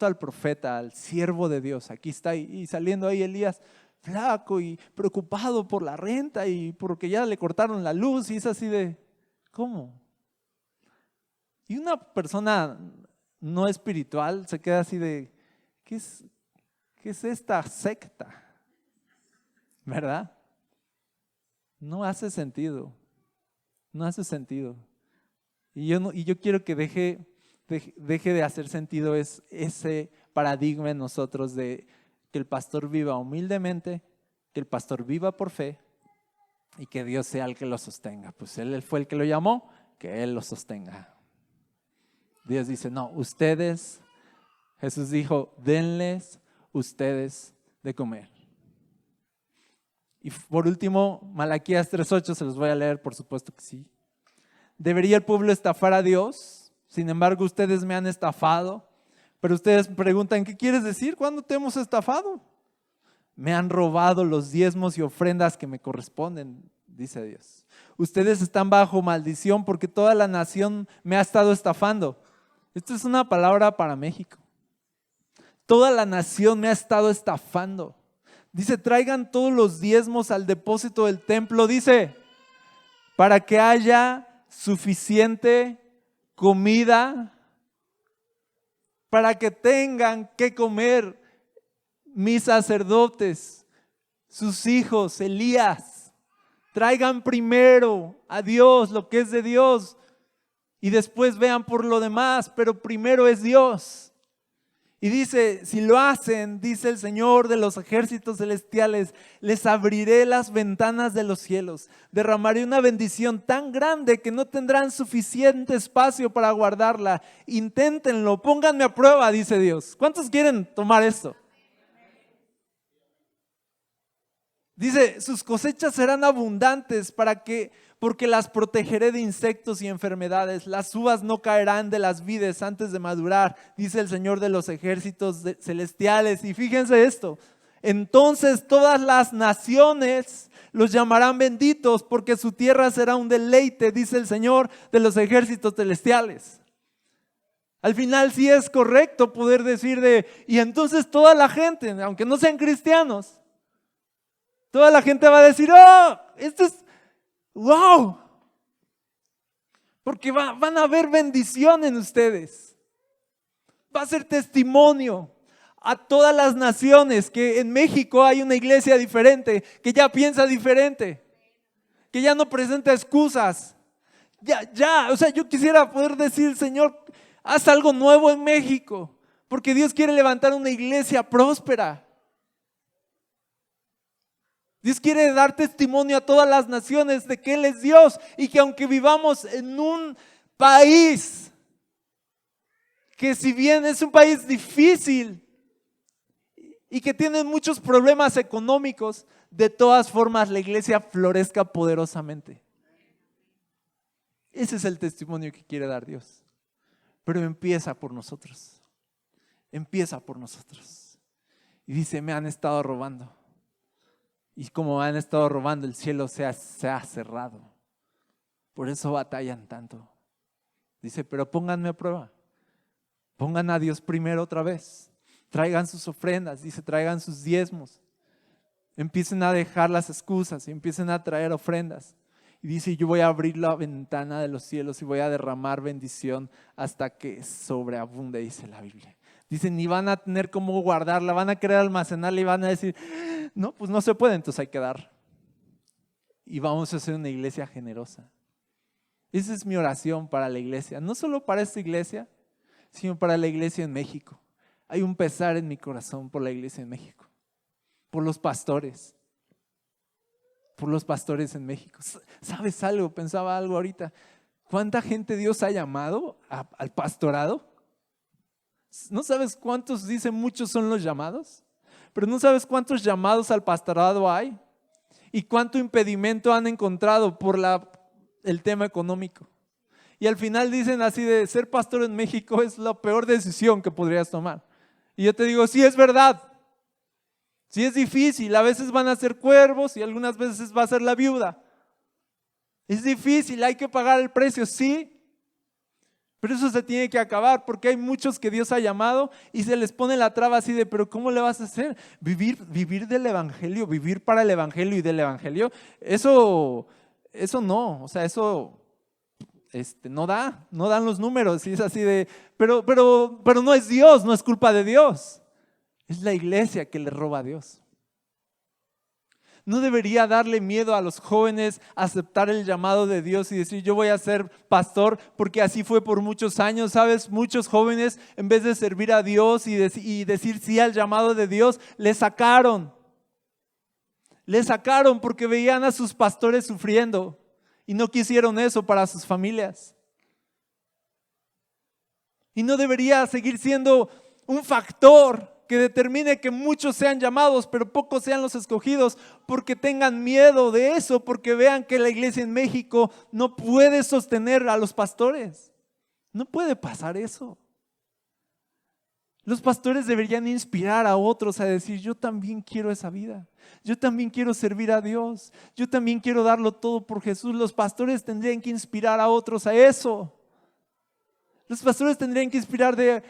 al profeta, al siervo de Dios. Aquí está y saliendo ahí Elías, flaco y preocupado por la renta y porque ya le cortaron la luz, y es así de, ¿cómo? Y una persona no espiritual se queda así de, ¿qué es esta secta? ¿Verdad? No hace sentido. No hace sentido. Y yo quiero que deje de hacer sentido ese paradigma en nosotros de que el pastor viva humildemente, que el pastor viva por fe y que Dios sea el que lo sostenga. Pues Él fue el que lo llamó, que Él lo sostenga. Dios dice, no, ustedes, Jesús dijo, denles ustedes de comer. Y por último, Malaquías 3:8, se los voy a leer, por supuesto que sí. ¿Debería el pueblo estafar a Dios? Sin embargo, ustedes me han estafado. Pero ustedes preguntan, ¿qué quieres decir? ¿Cuándo te hemos estafado? Me han robado los diezmos y ofrendas que me corresponden, dice Dios. Ustedes están bajo maldición porque toda la nación me ha estado estafando. Esto es una palabra para México. Toda la nación me ha estado estafando. Dice, traigan todos los diezmos al depósito del templo, dice, para que haya suficiente comida, para que tengan que comer mis sacerdotes, sus hijos, Elías. Traigan primero a Dios lo que es de Dios. y después vean por lo demás, pero primero es Dios. Y dice, si lo hacen, dice el Señor de los ejércitos celestiales, les abriré las ventanas de los cielos, derramaré una bendición tan grande que no tendrán suficiente espacio para guardarla. Inténtenlo, pónganme a prueba, dice Dios. ¿Cuántos quieren tomar esto? Dice, sus cosechas serán abundantes porque las protegeré de insectos y enfermedades. Las uvas no caerán de las vides antes de madurar, dice el Señor de los ejércitos celestiales. Y fíjense esto, entonces todas las naciones los llamarán benditos porque su tierra será un deleite, dice el Señor de los ejércitos celestiales. Al final sí es correcto poder decir y entonces toda la gente, aunque no sean cristianos, toda la gente va a decir, oh, esto es, wow. Porque van a haber bendición en ustedes. Va a ser testimonio a todas las naciones que en México hay una iglesia diferente, que ya piensa diferente, que ya no presenta excusas. O sea, yo quisiera poder decir, Señor, haz algo nuevo en México, porque Dios quiere levantar una iglesia próspera. Dios quiere dar testimonio a todas las naciones de que Él es Dios y que aunque vivamos en un país que si bien es un país difícil y que tiene muchos problemas económicos, de todas formas la iglesia florezca poderosamente. Ese es el testimonio que quiere dar Dios. Pero empieza por nosotros. Empieza por nosotros. Y dice, me han estado robando. Y como han estado robando, el cielo se ha cerrado. Por eso batallan tanto. Dice, pero pónganme a prueba. Pongan a Dios primero otra vez. Traigan sus ofrendas, dice, traigan sus diezmos. Empiecen a dejar las excusas y empiecen a traer ofrendas. Y dice, yo voy a abrir la ventana de los cielos y voy a derramar bendición hasta que sobreabunde, dice la Biblia. Dicen, ni van a tener cómo guardarla, van a querer almacenarla y van a decir, no, pues no se puede, entonces hay que dar. Y vamos a hacer una iglesia generosa. Esa es mi oración para la iglesia, no solo para esta iglesia, sino para la iglesia en México. Hay un pesar en mi corazón por la iglesia en México, por los pastores en México. ¿Sabes algo? Pensaba algo ahorita. ¿Cuánta gente Dios ha llamado al pastorado? ¿No sabes cuántos, dicen muchos son los llamados? Pero ¿no sabes cuántos llamados al pastorado hay? ¿Y cuánto impedimento han encontrado por el tema económico? Y al final dicen así de ser pastor en México es la peor decisión que podrías tomar. Y yo te digo, sí es verdad. Sí es difícil, a veces van a ser cuervos y algunas veces va a ser la viuda. Es difícil, hay que pagar el precio, sí. Pero eso se tiene que acabar porque hay muchos que Dios ha llamado y se les pone la traba así de, pero ¿cómo le vas a hacer? Vivir del evangelio, vivir para el evangelio y del evangelio, eso no, o sea, eso no dan los números y es así de, pero no es Dios, no es culpa de Dios, es la iglesia que le roba a Dios. No debería darle miedo a los jóvenes aceptar el llamado de Dios y decir yo voy a ser pastor, porque así fue por muchos años, ¿sabes? Muchos jóvenes en vez de servir a Dios y decir sí al llamado de Dios, le sacaron porque veían a sus pastores sufriendo y no quisieron eso para sus familias. Y no debería seguir siendo un factor que determine que muchos sean llamados, pero pocos sean los escogidos, porque tengan miedo de eso, porque vean que la iglesia en México no puede sostener a los pastores. No puede pasar eso. Los pastores deberían inspirar a otros a decir, yo también quiero esa vida. Yo también quiero servir a Dios. Yo también quiero darlo todo por Jesús. Los pastores tendrían que inspirar a otros a eso. Los pastores tendrían que inspirar de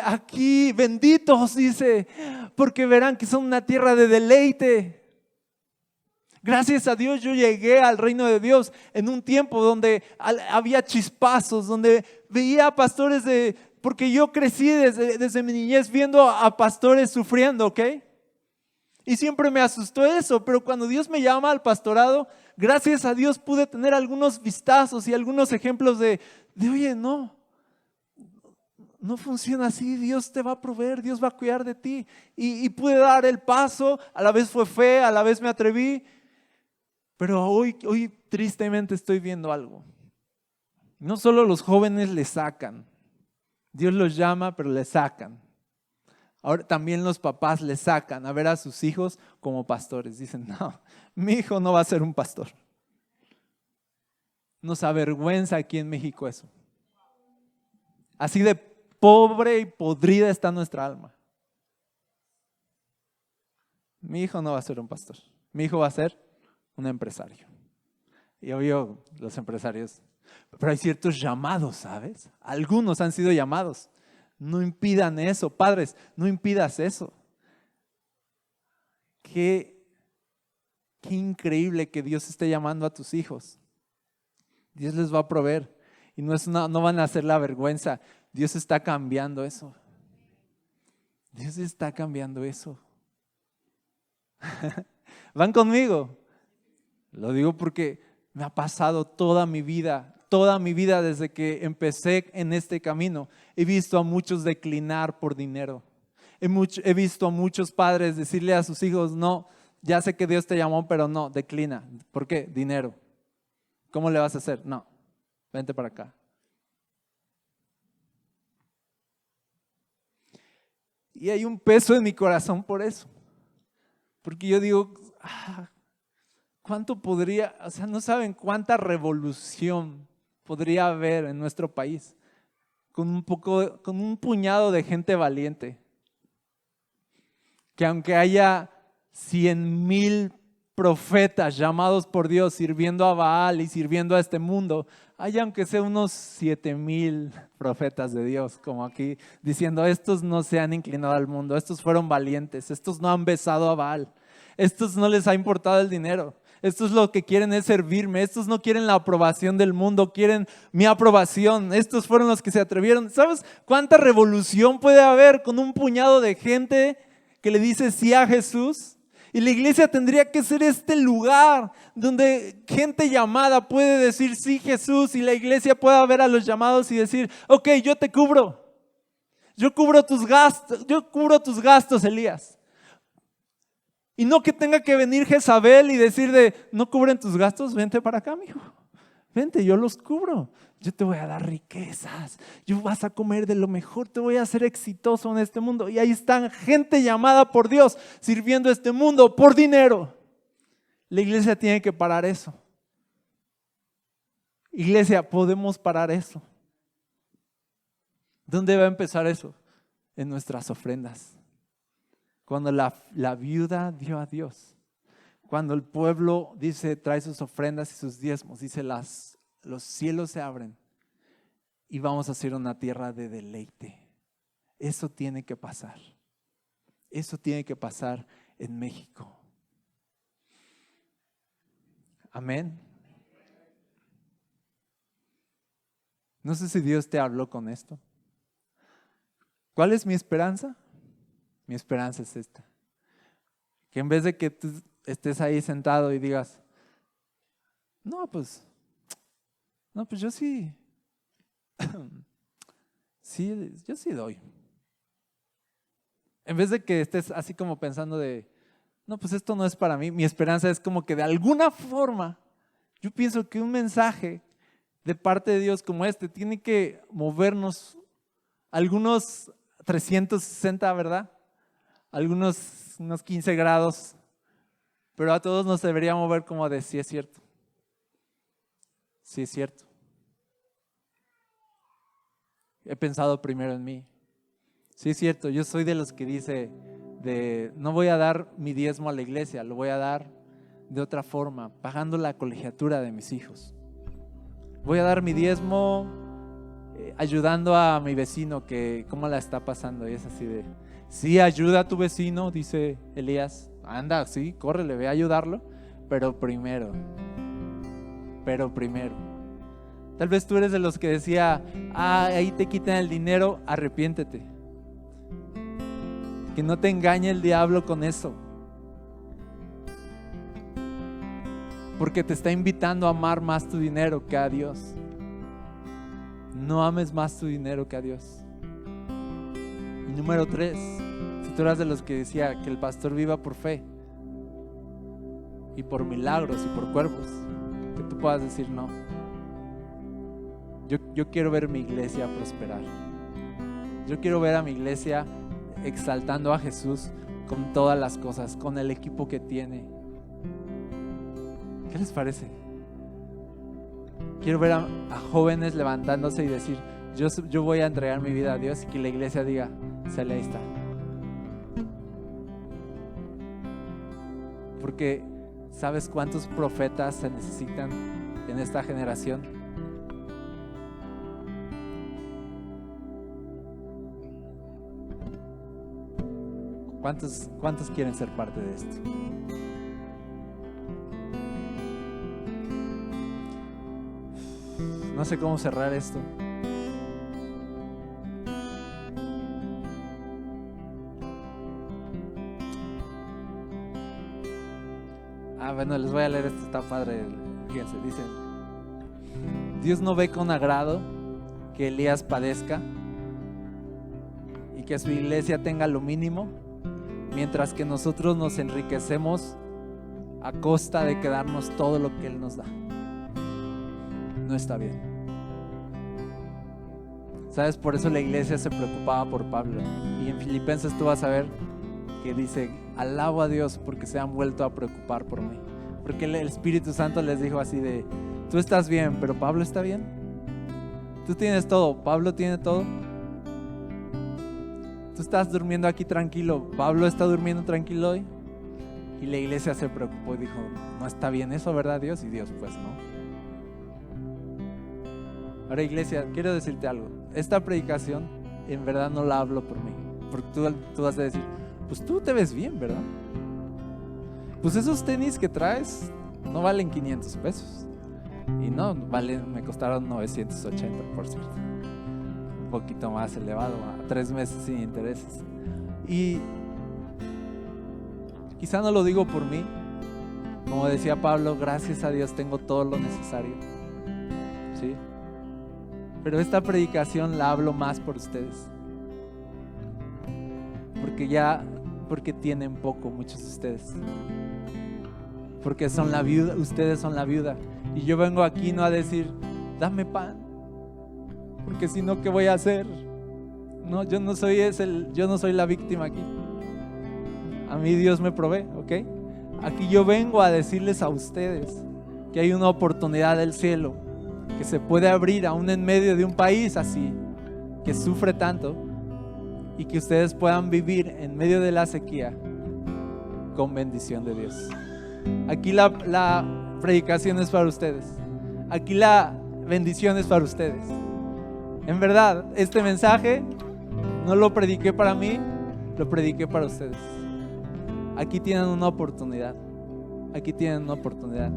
aquí, benditos, dice, porque verán que son una tierra de deleite. Gracias a Dios yo llegué al reino de Dios en un tiempo donde había chispazos, donde veía a pastores porque yo crecí desde mi niñez viendo a pastores sufriendo, ¿ok? Y siempre me asustó eso, pero cuando Dios me llama al pastorado, gracias a Dios pude tener algunos vistazos y algunos ejemplos de oye, no funciona así, Dios te va a proveer, Dios va a cuidar de ti. Y pude dar el paso, a la vez fue fe, a la vez me atreví, pero hoy tristemente estoy viendo algo. No solo los jóvenes le sacan, Dios los llama, pero le sacan. Ahora también los papás le sacan a ver a sus hijos como pastores. Dicen, no, mi hijo no va a ser un pastor. Nos avergüenza aquí en México eso. Así de pobre y podrida está nuestra alma. Mi hijo no va a ser un pastor. Mi hijo va a ser un empresario. Y obvio, los empresarios. Pero hay ciertos llamados, ¿sabes? Algunos han sido llamados. No impidan eso, padres, no impidas eso. Qué increíble que Dios esté llamando a tus hijos. Dios les va a proveer y no van a hacer la vergüenza. Dios está cambiando eso. Dios está cambiando eso. ¿Van conmigo? Lo digo porque me ha pasado toda mi vida desde que empecé en este camino. He visto a muchos declinar por dinero. He visto a muchos padres decirle a sus hijos, no, ya sé que Dios te llamó, pero no, declina. ¿Por qué? Dinero. ¿Cómo le vas a hacer? No, vente para acá. Y hay un peso en mi corazón por eso. Porque yo digo, ¿cuánto podría, no saben cuánta revolución podría haber en nuestro país con un puñado de gente valiente? Que aunque haya 100,000 profetas llamados por Dios sirviendo a Baal y sirviendo a este mundo, hay aunque sea unos 7,000 profetas de Dios, como aquí, diciendo, estos no se han inclinado al mundo, estos fueron valientes, estos no han besado a Baal, estos no les ha importado el dinero, estos lo que quieren es servirme, estos no quieren la aprobación del mundo, quieren mi aprobación, estos fueron los que se atrevieron. ¿Sabes cuánta revolución puede haber con un puñado de gente que le dice sí a Jesús? Y la iglesia tendría que ser este lugar donde gente llamada puede decir sí Jesús, y la iglesia pueda ver a los llamados y decir, ok, yo te cubro. Yo cubro tus gastos, Elías. Y no que tenga que venir Jezabel y decir no cubren tus gastos, vente para acá, mijo. Vente, yo los cubro. Yo te voy a dar riquezas. Yo vas a comer de lo mejor. Te voy a hacer exitoso en este mundo. Y ahí están gente llamada por Dios sirviendo a este mundo por dinero. La iglesia tiene que parar eso. Iglesia, podemos parar eso. ¿Dónde va a empezar eso? En nuestras ofrendas. Cuando la viuda dio a Dios. Cuando el pueblo dice, trae sus ofrendas y sus diezmos, dice, los cielos se abren y vamos a hacer una tierra de deleite. Eso tiene que pasar. Eso tiene que pasar en México. Amén. No sé si Dios te habló con esto. ¿Cuál es mi esperanza? Mi esperanza es esta. Que en vez de que tú estés ahí sentado y digas, no, pues yo sí, yo sí doy. En vez de que estés así como pensando no, pues esto no es para mí. Mi esperanza es como que de alguna forma, yo pienso que un mensaje de parte de Dios como este tiene que movernos algunos 360, ¿verdad? Unos 15 grados. Pero a todos nos debería mover como de sí es cierto. Sí es cierto. He pensado primero en mí. Sí es cierto, yo soy de los que dice no voy a dar mi diezmo a la iglesia, lo voy a dar de otra forma, pagando la colegiatura de mis hijos. Voy a dar mi diezmo ayudando a mi vecino que cómo la está pasando. Y es así sí, ayuda a tu vecino, dice Elías. Anda, sí, córrele, ve a ayudarlo, pero primero. Tal vez tú eres de los que decía, ahí te quitan el dinero, arrepiéntete. Que no te engañe el diablo con eso. Porque te está invitando a amar más tu dinero que a Dios. no ames más tu dinero que a Dios. Y número 3, si tú eras de los que decía que el pastor viva por fe y por milagros y por cuerpos, que tú puedas decir no. Yo quiero ver mi iglesia prosperar. Yo quiero ver a mi iglesia exaltando a Jesús con todas las cosas, con el equipo que tiene. ¿Qué les parece? Quiero ver a jóvenes levantándose y decir, yo voy a entregar mi vida a Dios, y que la iglesia diga, sale, ahí está. Porque ¿sabes cuántos profetas se necesitan en esta generación? ¿Cuántos quieren ser parte de esto? No sé cómo cerrar esto. Bueno, les voy a leer esto, está padre. Fíjense, dice: Dios no ve con agrado que Elías padezca y que su iglesia tenga lo mínimo, mientras que nosotros nos enriquecemos a costa de quedarnos todo lo que Él nos da. No está bien. ¿Sabes? Por eso la iglesia se preocupaba por Pablo. Y en Filipenses tú vas a ver que dice: alabo a Dios porque se han vuelto a preocupar por mí. Porque el Espíritu Santo les dijo así de: tú estás bien, pero Pablo está bien. Tú tienes todo, Pablo tiene todo. Tú estás durmiendo aquí tranquilo, Pablo está durmiendo tranquilo hoy. Y la iglesia se preocupó y dijo: no está bien eso, ¿verdad, Dios? Y Dios, pues no. Ahora, iglesia, quiero decirte algo. Esta predicación en verdad no la hablo por mí, porque tú vas a decir: pues tú te ves bien, ¿verdad? Pues esos tenis que traes no valen 500 pesos. Y no, me costaron 980, por cierto. Un poquito más elevado, a 3 meses sin intereses. Y quizá no lo digo por mí. Como decía Pablo, gracias a Dios tengo todo lo necesario. ¿Sí? Pero esta predicación la hablo más por ustedes. Porque tienen poco, muchos de ustedes. Porque son la viuda, ustedes son la viuda. Y yo vengo aquí no a decir: dame pan, porque si no, ¿qué voy a hacer? No, yo no soy la víctima aquí. A mí Dios me provee, ¿ok? Aquí yo vengo a decirles a ustedes que hay una oportunidad del cielo que se puede abrir aún en medio de un país así, que sufre tanto, y que ustedes puedan vivir en medio de la sequía con bendición de Dios. Aquí la predicación es para ustedes. Aquí la bendición es para ustedes. En verdad, este mensaje no lo prediqué para mí, lo prediqué para ustedes. Aquí tienen una oportunidad. Aquí tienen una oportunidad.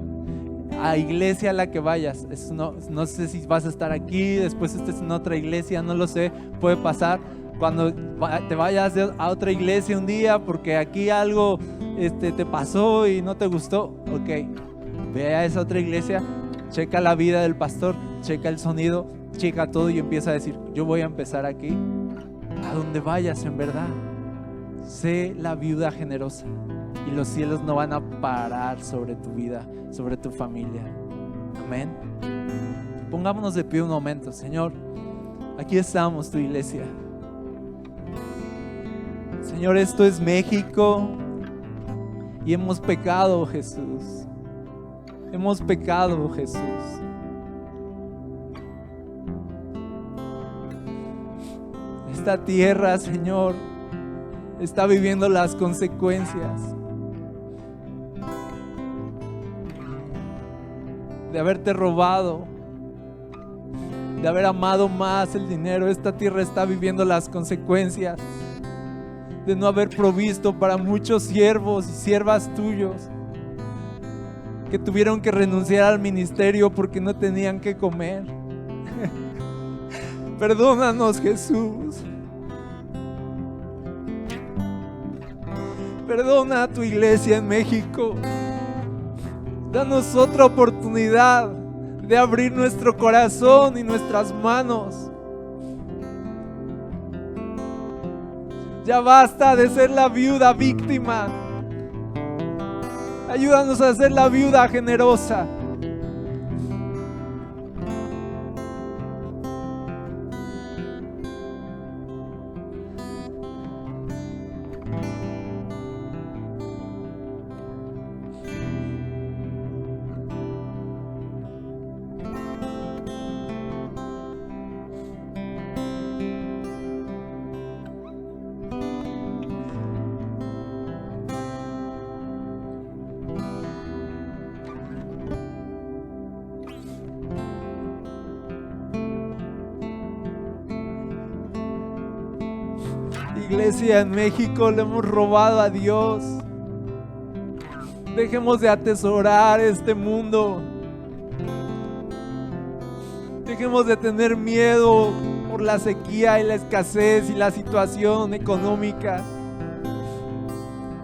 A iglesia a la que vayas, no sé si vas a estar aquí, después estés en otra iglesia, no lo sé, puede pasar. Cuando te vayas a otra iglesia un día porque aquí algo te pasó y no te gustó, ok, ve a esa otra iglesia, checa la vida del pastor, checa el sonido, checa todo y empieza a decir: yo voy a empezar aquí. A donde vayas, en verdad, sé la viuda generosa y los cielos no van a parar sobre tu vida, sobre tu familia. Amén. Pongámonos de pie un momento. Señor, aquí estamos, tu iglesia. Señor, esto es México y hemos pecado, Jesús. Hemos pecado, Jesús. Esta tierra, Señor, está viviendo las consecuencias de haberte robado, de haber amado más el dinero. Esta tierra está viviendo las consecuencias de no haber provisto para muchos siervos y siervas tuyos que tuvieron que renunciar al ministerio porque no tenían que comer. Perdónanos, Jesús. Perdona a tu iglesia en México. Danos otra oportunidad de abrir nuestro corazón y nuestras manos. Ya basta de ser la viuda víctima. Ayúdanos a ser la viuda generosa. Iglesia, en México le hemos robado a Dios. Dejemos de atesorar este mundo. Dejemos de tener miedo por la sequía y la escasez y la situación económica.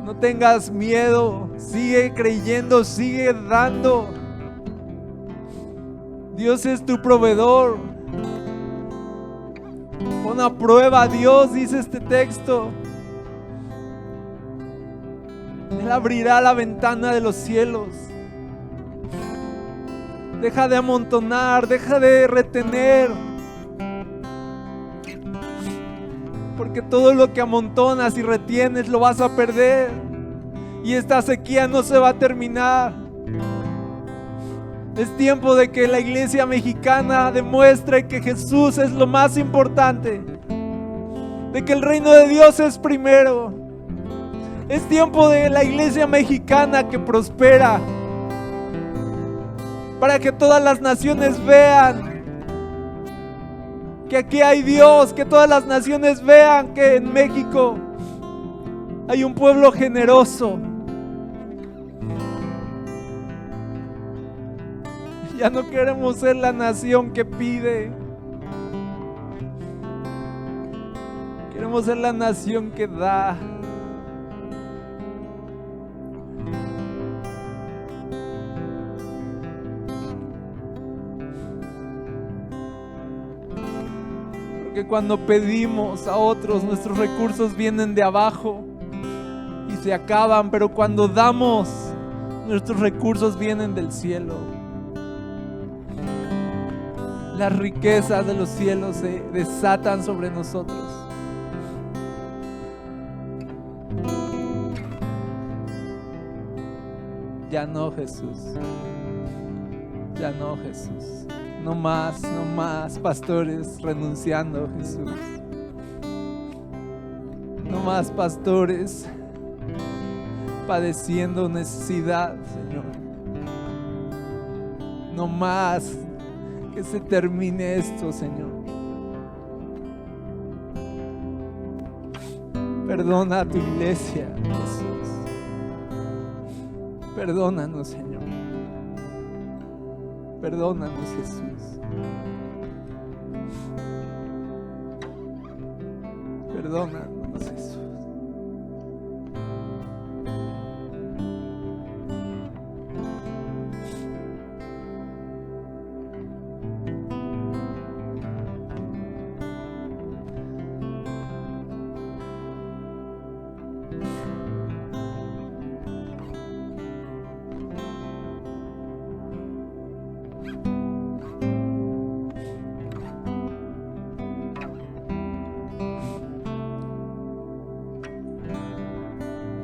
No tengas miedo, sigue creyendo, sigue dando. Dios es tu proveedor. Pon a prueba a Dios, dice este texto. Él abrirá la ventana de los cielos. Deja de amontonar, deja de retener. Porque todo lo que amontonas y retienes lo vas a perder. Y esta sequía no se va a terminar. Es tiempo de que la iglesia mexicana demuestre que Jesús es lo más importante, de que el reino de Dios es primero. Es tiempo de la iglesia mexicana que prospera, para que todas las naciones vean que aquí hay Dios, que todas las naciones vean que en México hay un pueblo generoso. Ya no queremos ser la nación que pide. Queremos ser la nación que da. Porque cuando pedimos a otros, nuestros recursos vienen de abajo y se acaban, pero cuando damos, nuestros recursos vienen del cielo. Las riquezas de los cielos se desatan sobre nosotros. Ya no, Jesús. Ya no, Jesús. No más pastores renunciando, Jesús. No más pastores padeciendo necesidad, Señor. No más. Que se termine esto, Señor. Perdona a tu iglesia, Jesús. Perdónanos, Señor. Perdónanos, Jesús. Perdónanos, Jesús.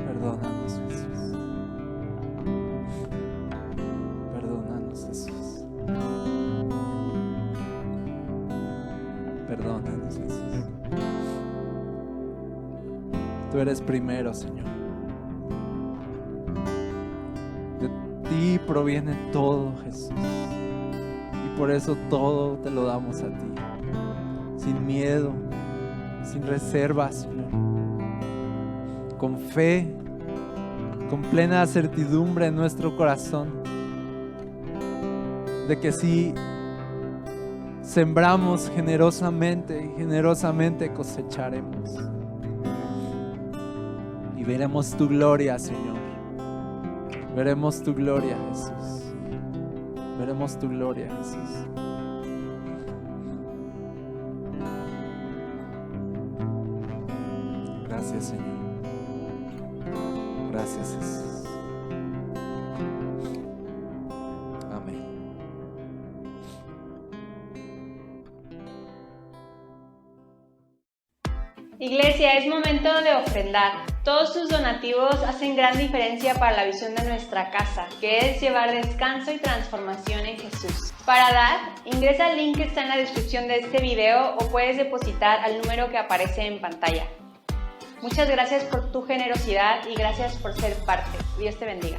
Perdónanos, Jesús. Perdónanos, Jesús. Perdónanos, Jesús. Tú eres primero, Señor. De ti proviene todo, Jesús. Y por eso todo te lo damos a ti. Sin miedo, sin reservas, Señor. Con fe, con plena certidumbre en nuestro corazón de que si sembramos generosamente y generosamente cosecharemos. Y veremos tu gloria, Señor. Veremos tu gloria, Jesús. Veremos tu gloria, Jesús. Gracias, Señor. Gracias, Jesús. Amén. Iglesia, es momento de ofrendar. Todos tus donativos hacen gran diferencia para la visión de nuestra casa, que es llevar descanso y transformación en Jesús. Para dar, ingresa al link que está en la descripción de este video o puedes depositar al número que aparece en pantalla. Muchas gracias por tu generosidad y gracias por ser parte. Dios te bendiga.